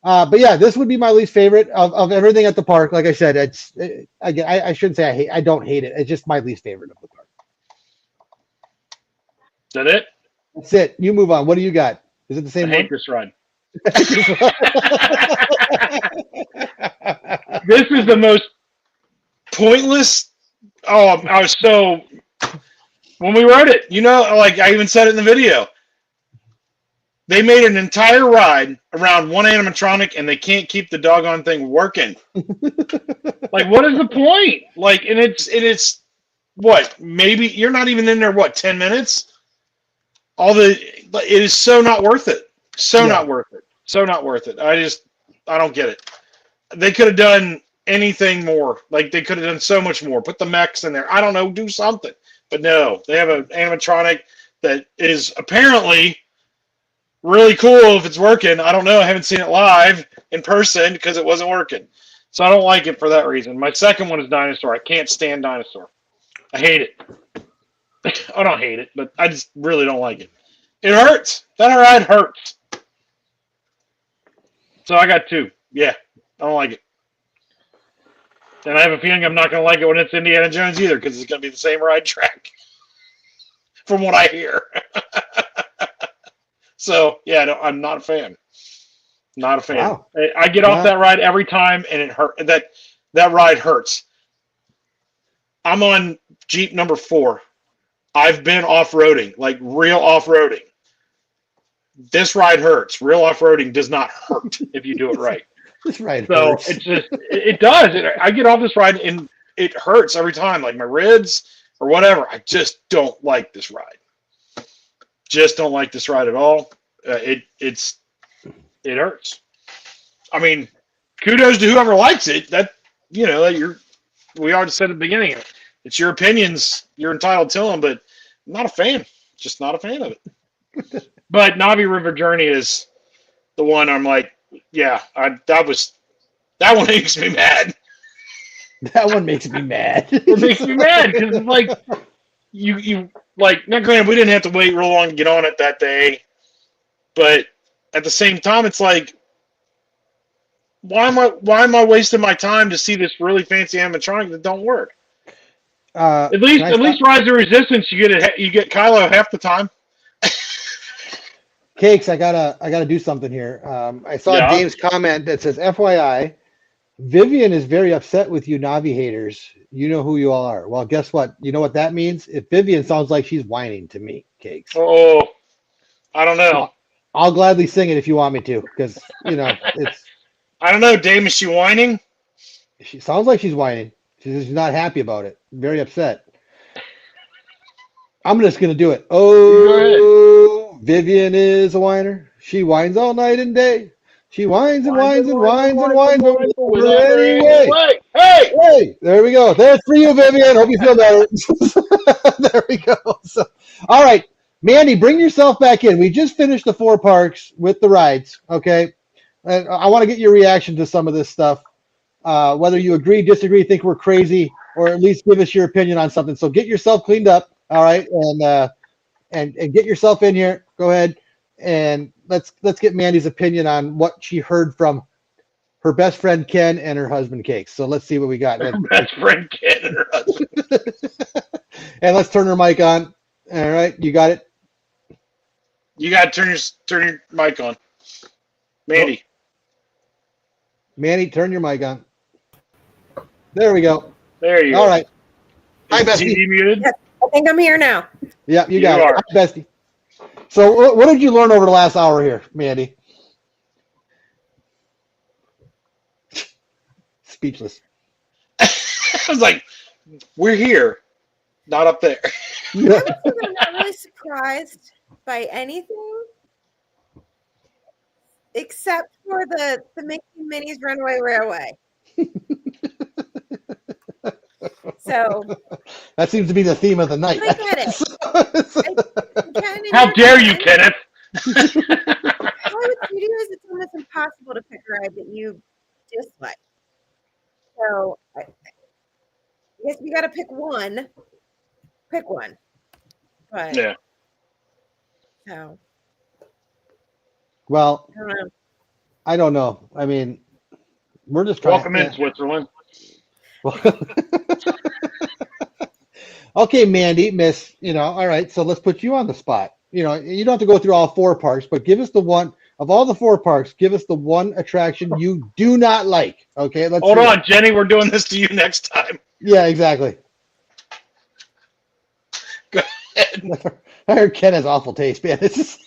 But yeah, this would be my least favorite of everything at the park. Like I said, I shouldn't say I hate. I don't hate it. It's just my least favorite of the park. Is that it? That's it. You move on. What do you got? Is it the same I hate this ride. This is the most pointless. Oh, I was so. When we wrote it, like I even said it in the video. They made an entire ride around one animatronic, and they can't keep the doggone thing working. Like, what is the point? Like, and it's what? Maybe you're not even in there. What, 10 minutes? It is so not worth it. Not worth it. So not worth it. I don't get it. They could have done anything more. Like, they could have done so much more. Put the mechs in there. I don't know. Do something. But no, they have an animatronic that is apparently really cool if it's working. I don't know. I haven't seen it live in person because it wasn't working. So I don't like it for that reason. My second one is Dinosaur. I can't stand Dinosaur. I hate it. I don't hate it, but I just really don't like it. It hurts. That ride hurts. So I got 2. Yeah, I don't like it. And I have a feeling I'm not going to like it when it's Indiana Jones either, because it's going to be the same ride track, from what I hear. So yeah, no, I'm not a fan. Not a fan. Wow. I get off that ride every time, and it hurt. That ride hurts. I'm on Jeep number 4. I've been off-roading, like real off-roading. This ride hurts. Real off-roading does not hurt if you do it right. This ride So hurts. it's just, it does. I get off this ride and it hurts every time, like my ribs or whatever. I just don't like this ride. Just don't like this ride at all. It hurts. I mean, kudos to whoever likes it. That, we already said at the beginning, it's your opinions. You're entitled to them, but I'm not a fan. Just not a fan of it. But Navi River Journey is the one I'm like, yeah, that one makes me mad. That one makes me mad. It makes me mad because it's like you like. Now, granted, we didn't have to wait real long to get on it that day, but at the same time, it's like, why am I wasting my time to see this really fancy animatronic that don't work? At least Rise of Resistance, you get Kylo half the time. Cakes, I gotta do something here. I saw Dave's comment that says, FYI, Vivian is very upset with you Navi haters. You know who you all are. Well, guess what? You know what that means? If Vivian sounds like she's whining to me, Cakes. Oh, I don't know. I'll gladly sing it if you want me to, because it's. I don't know, Dave. Is she whining? She sounds like she's whining. She's not happy about it. Very upset. I'm just gonna do it. Oh, Vivian is a whiner. She whines all night and day. She whines and whines and whines and whines anyway. Hey, there we go. There's for you, Vivian. Hope you feel better. There we go. So, all right, Mandy, bring yourself back in. We just finished the 4 parks with the rides. Okay, and I want to get your reaction to some of this stuff. Whether you agree, disagree, think we're crazy, or at least give us your opinion on something. So get yourself cleaned up. All right, and get yourself in here. Go ahead, and let's get Mandy's opinion on what she heard from her best friend Ken and her husband Cakes. So let's see what we got. Her best friend Ken and her husband. And let's turn her mic on. All right, you got it. You got to turn your mic on, Mandy. Mandy, turn your mic on. There we go. There you go. All right. Hi, Is Bestie. TV muted? Yes, I think I'm here now. Yeah, you got You it. are. Hi, Bestie. So what did you learn over the last hour here, Mandy? Speechless. I was like, we're here, not up there. I'm not really surprised by anything except for the Mickey and Minnie's Runaway Railway. So that seems to be the theme of the night. I get it. How dare you, Kenneth? Hollywood Studios, it's almost impossible to pick a ride that you dislike. So I guess we got to pick one. Pick one. But, Yeah. So. Well, I don't know. I don't know. I mean, we're just trying. Welcome in, Switzerland. Okay, Mandy, Miss, all right, so let's put you on the spot. You don't have to go through all 4 parks, but give us the one, of all the 4 parks, give us the one attraction you do not like. Okay, let's Hold on, Jenny, we're doing this to you next time. Yeah, exactly. Go ahead. I heard Ken has awful taste, man. It's just...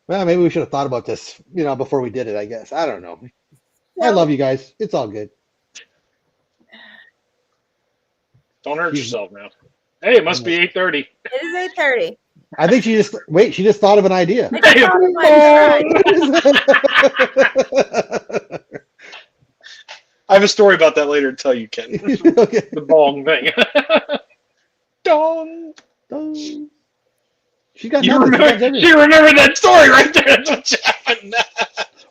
Well, maybe we should have thought about this, before we did it, I guess. I don't know. I love you guys. It's all good. Don't hurt yourself now. Hey, it must be 8:30. It is 8:30. I think she just thought of an idea. I just thought of my I have a story about that later to tell you, Ken. Okay. The bong thing. Dong. Dong. She got She numbers. remembered that story right there. That's what happened.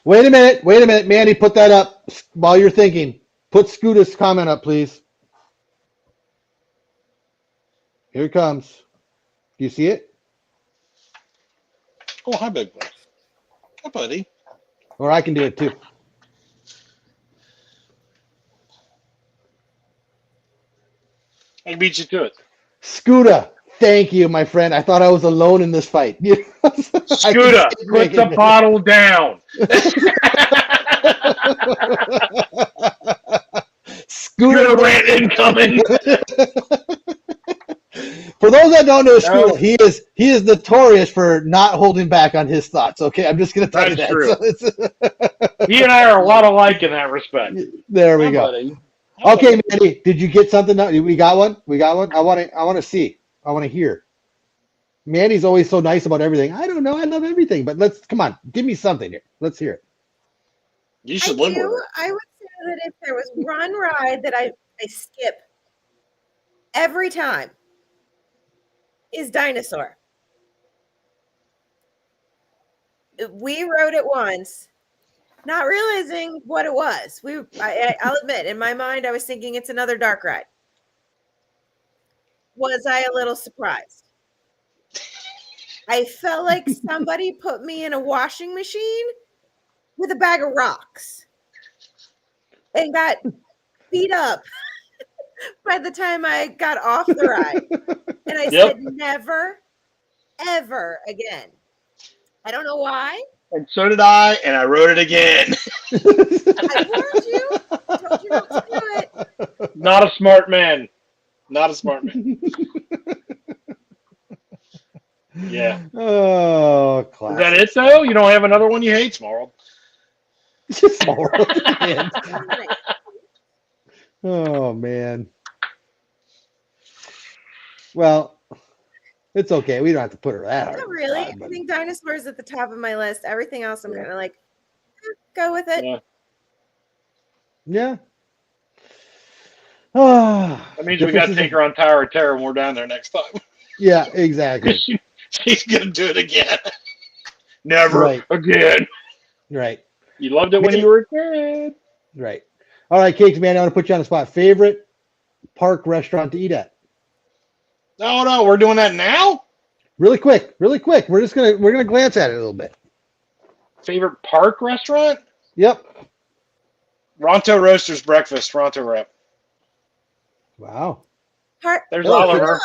Wait a minute, Mandy, put that up while you're thinking. Put Scooter's comment up, please. Here it comes. Do you see it? Oh, hi, big boy. Hi, buddy. Or I can do it too. I can beat you to it. Scooter, thank you, my friend. I thought I was alone in this fight. Scooter, put the bottle down. Scooter rant incoming. For those that don't know Scooter, he is notorious for not holding back on his thoughts. Okay, I'm just going to tell you that. True. So He and I are a lot alike in that respect. there we go. Buddy. Okay, Mandy, did you get something? We got one. We got one. I want to see. I want to hear. Mandy's always so nice about everything. I don't know. I love everything, but come on, give me something here. Let's hear it. You should live with her. I would say that if there was one ride that I skip every time is Dinosaur. We rode it once, not realizing what it was. I'll admit, in my mind, I was thinking it's another dark ride. Was I a little surprised? I felt like somebody put me in a washing machine with a bag of rocks and got beat up by the time I got off the ride. And I said, never, ever again. I don't know why. And so did I, and I wrote it again. I warned you. I told you not to do it. Not a smart man. Not a smart man. Yeah. Oh, class. Is that it, though? You don't have another one you hate, Small World? Small World. Oh, man. Well, it's okay. We don't have to put her that hard. Not really. I think Dinosaur's at the top of my list. Everything else, I'm kind of like, go with it. Yeah. Oh, that means we got to take her on Tower of Terror when we're down there next time. Yeah, exactly. She's going to do it again. Never again. Right. You loved it when you were a kid. Right. All right, Cakes, man, I want to put you on the spot. Favorite park restaurant to eat at? No, we're doing that now? Really quick. We're gonna glance at it a little bit. Favorite park restaurant? Yep. Ronto Roasters Breakfast, Ronto Wrap. Wow. There's Oliver.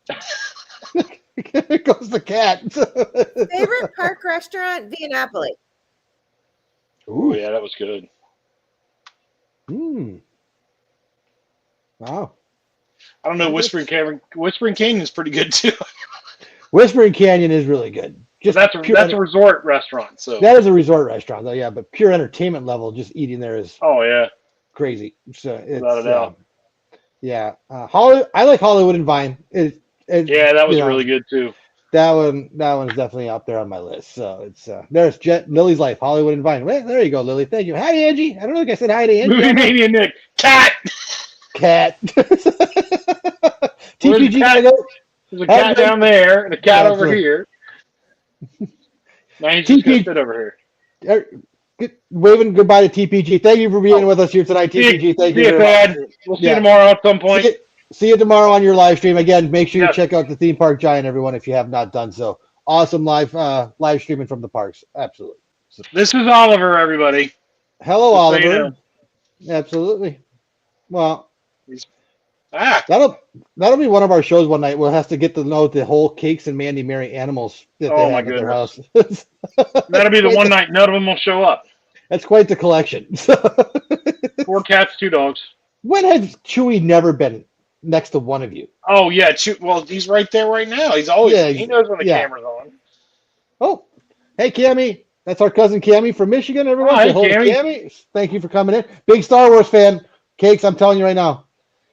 There goes the cat. Favorite park restaurant, Via Napoli. Ooh, yeah, that was good. Wow. I don't know. Whispering Canyon is pretty good too. Whispering Canyon is really good. That's a resort restaurant. So that is a resort restaurant, though. Yeah, but pure entertainment level, just eating there is crazy. So it's without a doubt. Yeah, I like Hollywood and Vine. That was really good too. That one is definitely up there on my list. So it's there's Lily's Life, Hollywood and Vine. Well, there you go, Lily. Thank you. Hi, Angie. I don't know if I said hi to Angie. Movie Mania Nick. Cat. TPG gotta go. There's a cat down there and a cat over here. Now he's just gonna sit over here. Waving goodbye to TPG. Thank you for being with us here tonight, TPG. Thank you very much. We'll see you tomorrow at some point. See you tomorrow on your live stream. Again, make sure you check out the Theme Park Giant, everyone, if you have not done so. Awesome live streaming from the parks. Absolutely. This is Oliver, everybody. Hello, Oliver. So you know. Absolutely. Well, that'll be one of our shows one night. We'll have to get to know the whole Cakes and Mandy Mary animals that they have at their house. That'll be the one night none of them will show up. That's quite the collection. 4 cats, 2 dogs. When has Chewy never been next to one of you? Oh yeah, well he's right there right now. He's always he knows when the camera's on. Oh, hey Cammy, that's our cousin Cammy from Michigan. Everyone, hey Cammy. Thank you for coming in. Big Star Wars fan, Cakes. I'm telling you right now,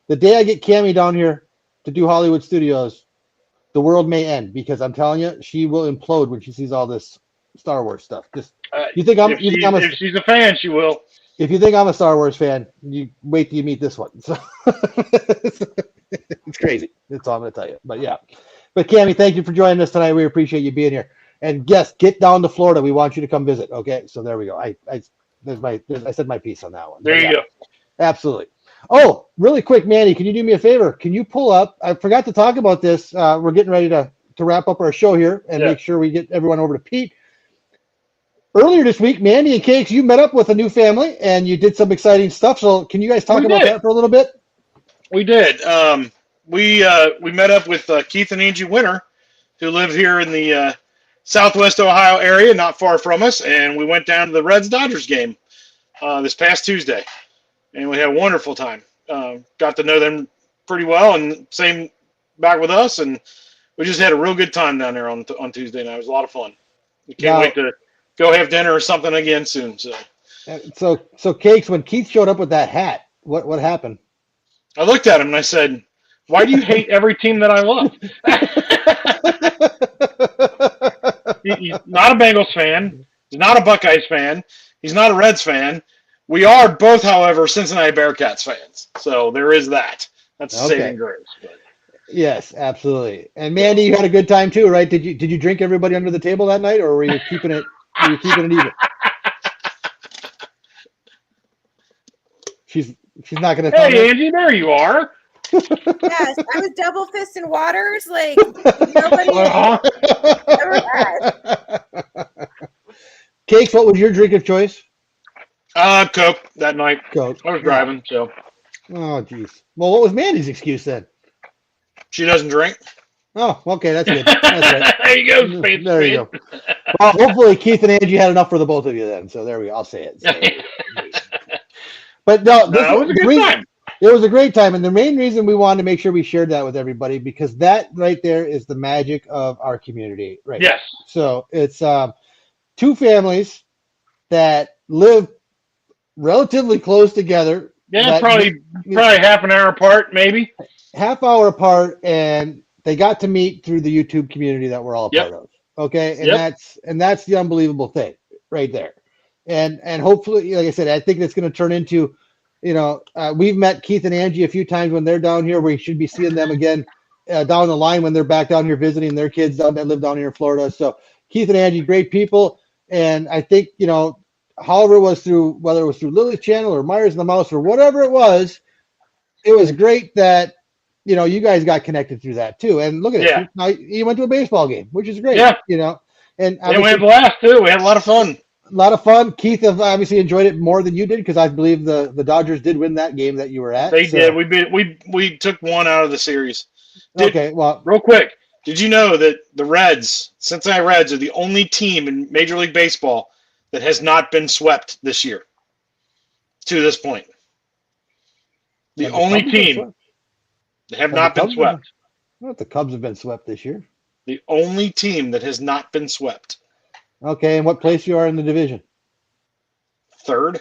the day I get Cammy down here to do Hollywood Studios, the world may end because I'm telling you, she will implode when she sees all this Star Wars stuff. Just if she's a fan, she will. If you think I'm a Star Wars fan, you wait till you meet this one. So it's crazy. That's all I'm going to tell you. But yeah. But Cammy, thank you for joining us tonight. We appreciate you being here. And yes, get down to Florida. We want you to come visit. Okay. So there we go. I said my piece on that one. There you go. Absolutely. Oh, really quick, Manny, can you do me a favor? Can you pull up? I forgot to talk about this. We're getting ready to wrap up our show here and make sure we get everyone over to Pete. Earlier this week, Mandy and Cakes, you met up with a new family and you did some exciting stuff. So can you guys talk about that for a little bit? We did. We met up with Keith and Angie Winter, who live here in the Southwest Ohio area, not far from us, and we went down to the Reds-Dodgers game this past Tuesday, and we had a wonderful time. Got to know them pretty well, and same back with us, and we just had a real good time down there on Tuesday night. It was a lot of fun. We can't wait to go have dinner or something again soon. So Cakes, when Keith showed up with that hat, what happened? I looked at him and I said, "Why do you hate every team that I love?" He's not a Bengals fan. He's not a Buckeyes fan. He's not a Reds fan. We are both, however, Cincinnati Bearcats fans. So there is that. That's a saving grace. But. Yes, absolutely. And Mandy, you had a good time too, right? Did you drink everybody under the table that night, or were you keeping it? Were you keeping it even? She's not going to. Hey, Angie, there you are. Yes, I was double fisting waters like nobody ever has. Cakes, what was your drink of choice? Coke that night. Coke. I was driving, so. Oh, geez. Well, what was Mandy's excuse then? She doesn't drink. Oh, okay, that's good. That's right. There you go, Spain. There you go. Well, hopefully Keith and Angie had enough for the both of you then. So there we go. I'll say it. But no, it was a good time. It was a great time, and the main reason we wanted to make sure we shared that with everybody, because that right there is the magic of our community, right? Yes. So it's two families that live relatively close together. Yeah, probably half an hour apart, maybe. Half hour apart, and they got to meet through the YouTube community that we're all a part of. Okay, and that's the unbelievable thing right there. And hopefully, like I said, I think it's going to turn into, we've met Keith and Angie a few times when they're down here. We should be seeing them again down the line when they're back down here visiting their kids that live down here in Florida. So Keith and Angie, great people. And I think, however it was through, whether it was through Lily's channel or Myers and the Mouse or whatever it was great that, you guys got connected through that too. And look at it. Now you went to a baseball game, which is great. Yeah. And we had a blast too. We had a lot of fun. A lot of fun. Keith obviously enjoyed it more than you did, because I believe the Dodgers did win that game that you were at. They did. We took one out of the series. Well, real quick, did you know that the Cincinnati Reds, are the only team in Major League Baseball that has not been swept this year to this point? The only team that have not been swept. The Cubs have been swept this year. The only team that has not been swept. Okay, and what place you are in the division? Third,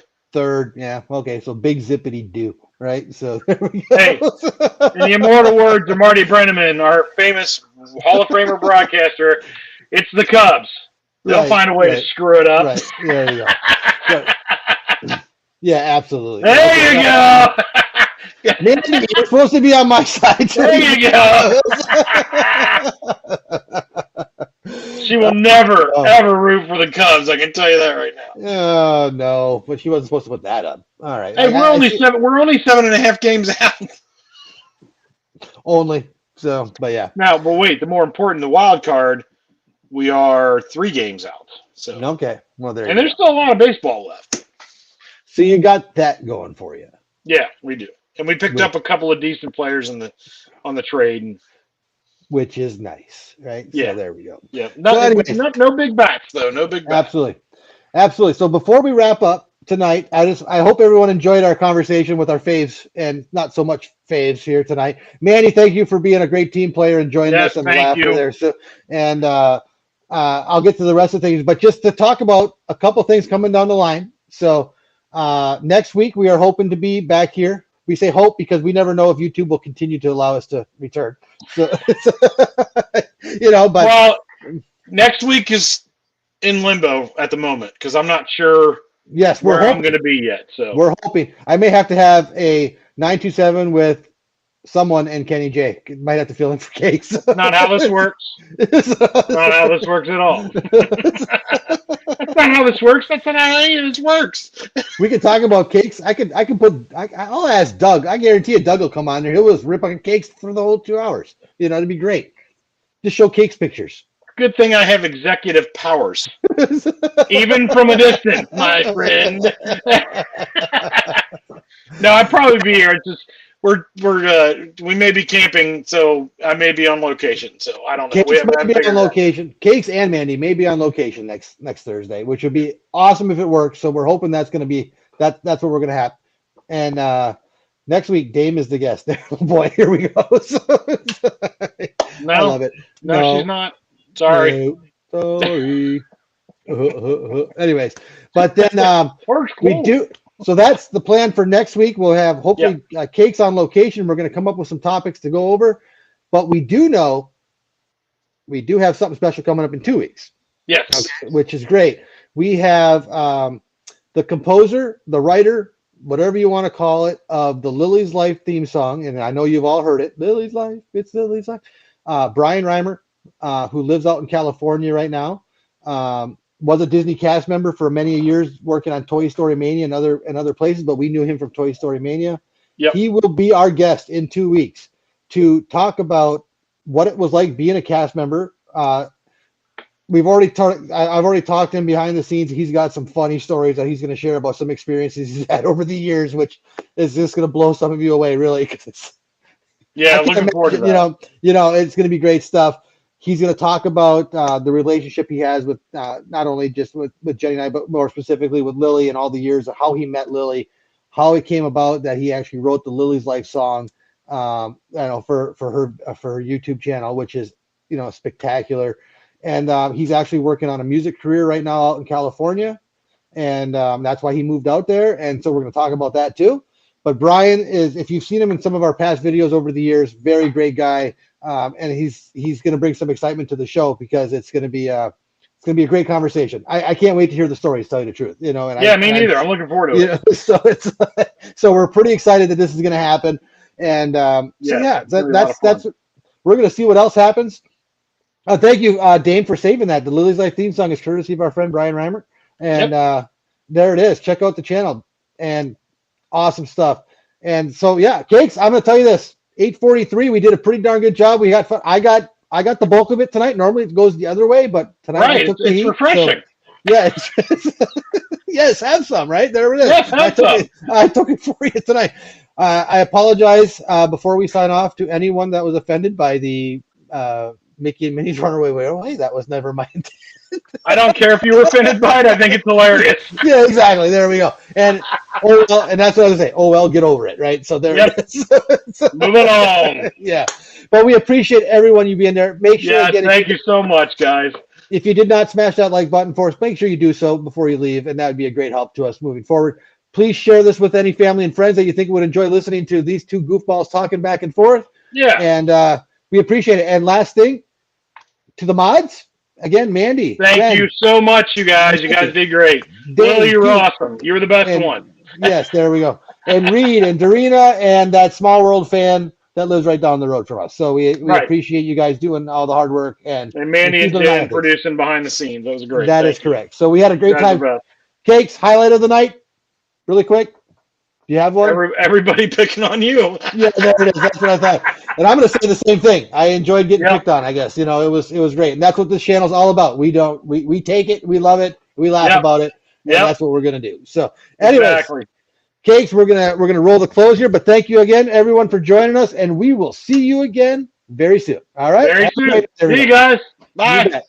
yeah. Okay, so big zippity do, right? So there we go. Hey, in the immortal words of Marty Brenneman, our famous Hall of Famer broadcaster, it's the Cubs. They'll find a way to screw it up. Right, there you go. Yeah, absolutely. There you go. Nancy, you're supposed to be on my side. There you go. She will never, ever root for the Cubs. I can tell you that right now. Oh no, but she wasn't supposed to put that up. All right. Hey, we're only 7.5 games out. Only. So, but yeah. Now, but wait. The more important, the wild card, we are 3 games out. So okay. Well, there. And there's still a lot of baseball left. So you got that going for you. Yeah, we do. And we picked up a couple of decent players on the trade. Which is nice, right? Yeah. So there we go. Yeah. No big bats, though. No big bats. Absolutely. So before we wrap up tonight, I hope everyone enjoyed our conversation with our faves, and not so much faves here tonight. Manny, thank you for being a great team player and joining us and the laughter there. So, and I'll get to the rest of things, but just to talk about a couple things coming down the line. So next week we are hoping to be back here. We say hope because we never know if YouTube will continue to allow us to return. So, but well, next week is in limbo at the moment because I'm not sure. Yes, where I'm going to be yet. So we're hoping. I may have to have a 927 with someone and Kenny J. Might have to fill in for Cakes. Not how this works. Not how this works at all. That's not how this works. That's not how any of this works. We can talk about Cakes. I'll ask Doug. I guarantee you Doug will come on there. He'll just rip on Cakes for the whole 2 hours. It'd be great. Just show Cakes pictures. Good thing I have executive powers. Even from a distance, my friend. No, I'd probably be here. It's just we may be camping, so I may be on location. So I don't know. Cakes may be on location. Cakes and Mandy may be on location next Thursday, which would be awesome if it works. So we're hoping that's going to be that's what we're going to have. And next week, Dame is the guest. Oh boy, here we go. No, I love it. No, she's not. Sorry. No, sorry. Anyways, but then we do. So that's the plan for next week. We'll have hopefully Cakes on location. We're going to come up with some topics to go over, but we do know we do have something special coming up in 2 weeks. Yes, okay, which is great. We have the composer, the writer, whatever you want to call it, of the Lily's Life theme song, and I know you've all heard it. Lily's Life, it's Lily's Life. Brian Reimer, who lives out in California right now. Was a Disney cast member for many years working on Toy Story Mania and other places, but we knew him from Toy Story Mania. Yep. He will be our guest in 2 weeks to talk about what it was like being a cast member. I've already talked to him behind the scenes. He's got some funny stories that he's going to share about some experiences he's had over the years, which is just going to blow some of you away, really. Looking forward to that. You know, it's going to be great stuff. He's going to talk about the relationship he has with not only just with Jenny and I, but more specifically with Lily and all the years of how he met Lily, how it came about that he actually wrote the Lily's Life song, for her YouTube channel, which is, spectacular. And he's actually working on a music career right now out in California. And that's why he moved out there. And so we're going to talk about that too. But Brian is, if you've seen him in some of our past videos over the years, very great guy. And he's going to bring some excitement to the show because it's going to be a great conversation. I can't wait to hear the stories, tell you the truth. Me neither. I'm looking forward to it. So we're pretty excited that this is going to happen. And that's we're going to see what else happens. Thank you, Dane, for saving that. The Lily's Life theme song is courtesy of our friend Brian Reimer. And there it is. Check out the channel. And awesome stuff. And so, Cakes, I'm going to tell you this. 8:43, we did a pretty darn good job. We got fun. I got the bulk of it tonight. Normally it goes the other way, but tonight I took the heat. Refreshing. So, yes, have some, right? There it is. Yes, I took it for you tonight. I apologize before we sign off to anyone that was offended by the Mickey and Minnie's Runaway Railway. That was never my intent. I don't care if you were offended by it. I think it's hilarious. Yeah, exactly. There we go. And and that's what I was saying. Oh well, get over it, right? So there it is. Moving on. Yeah, but we appreciate everyone you being there. Make sure. Thank you so much, guys. If you did not smash that like button for us, make sure you do so before you leave, and that would be a great help to us moving forward. Please share this with any family and friends that you think would enjoy listening to these two goofballs talking back and forth. Yeah. And we appreciate it. And last thing, to the mods. Again, Mandy. Thank you so much, you guys. You guys did great. Lily, you're awesome. You were the best one. Yes, there we go. And Reed and Darina and that Small World fan that lives right down the road from us. So we appreciate you guys doing all the hard work. And Mandy and Jen producing behind the scenes. That was great. That is correct. So we had a great time. Cakes, highlight of the night, really quick. Do you have one? Everybody picking on you. Yeah, there it is. That's what I thought. And I'm going to say the same thing. I enjoyed getting picked on, I guess. It was great. And that's what this channel's all about. We take it, we love it, we laugh about it, and that's what we're going to do. So, anyways, Cakes, we're gonna roll the close here, but thank you again, everyone, for joining us, and we will see you again very soon. All right? Very soon. See you guys. Bye.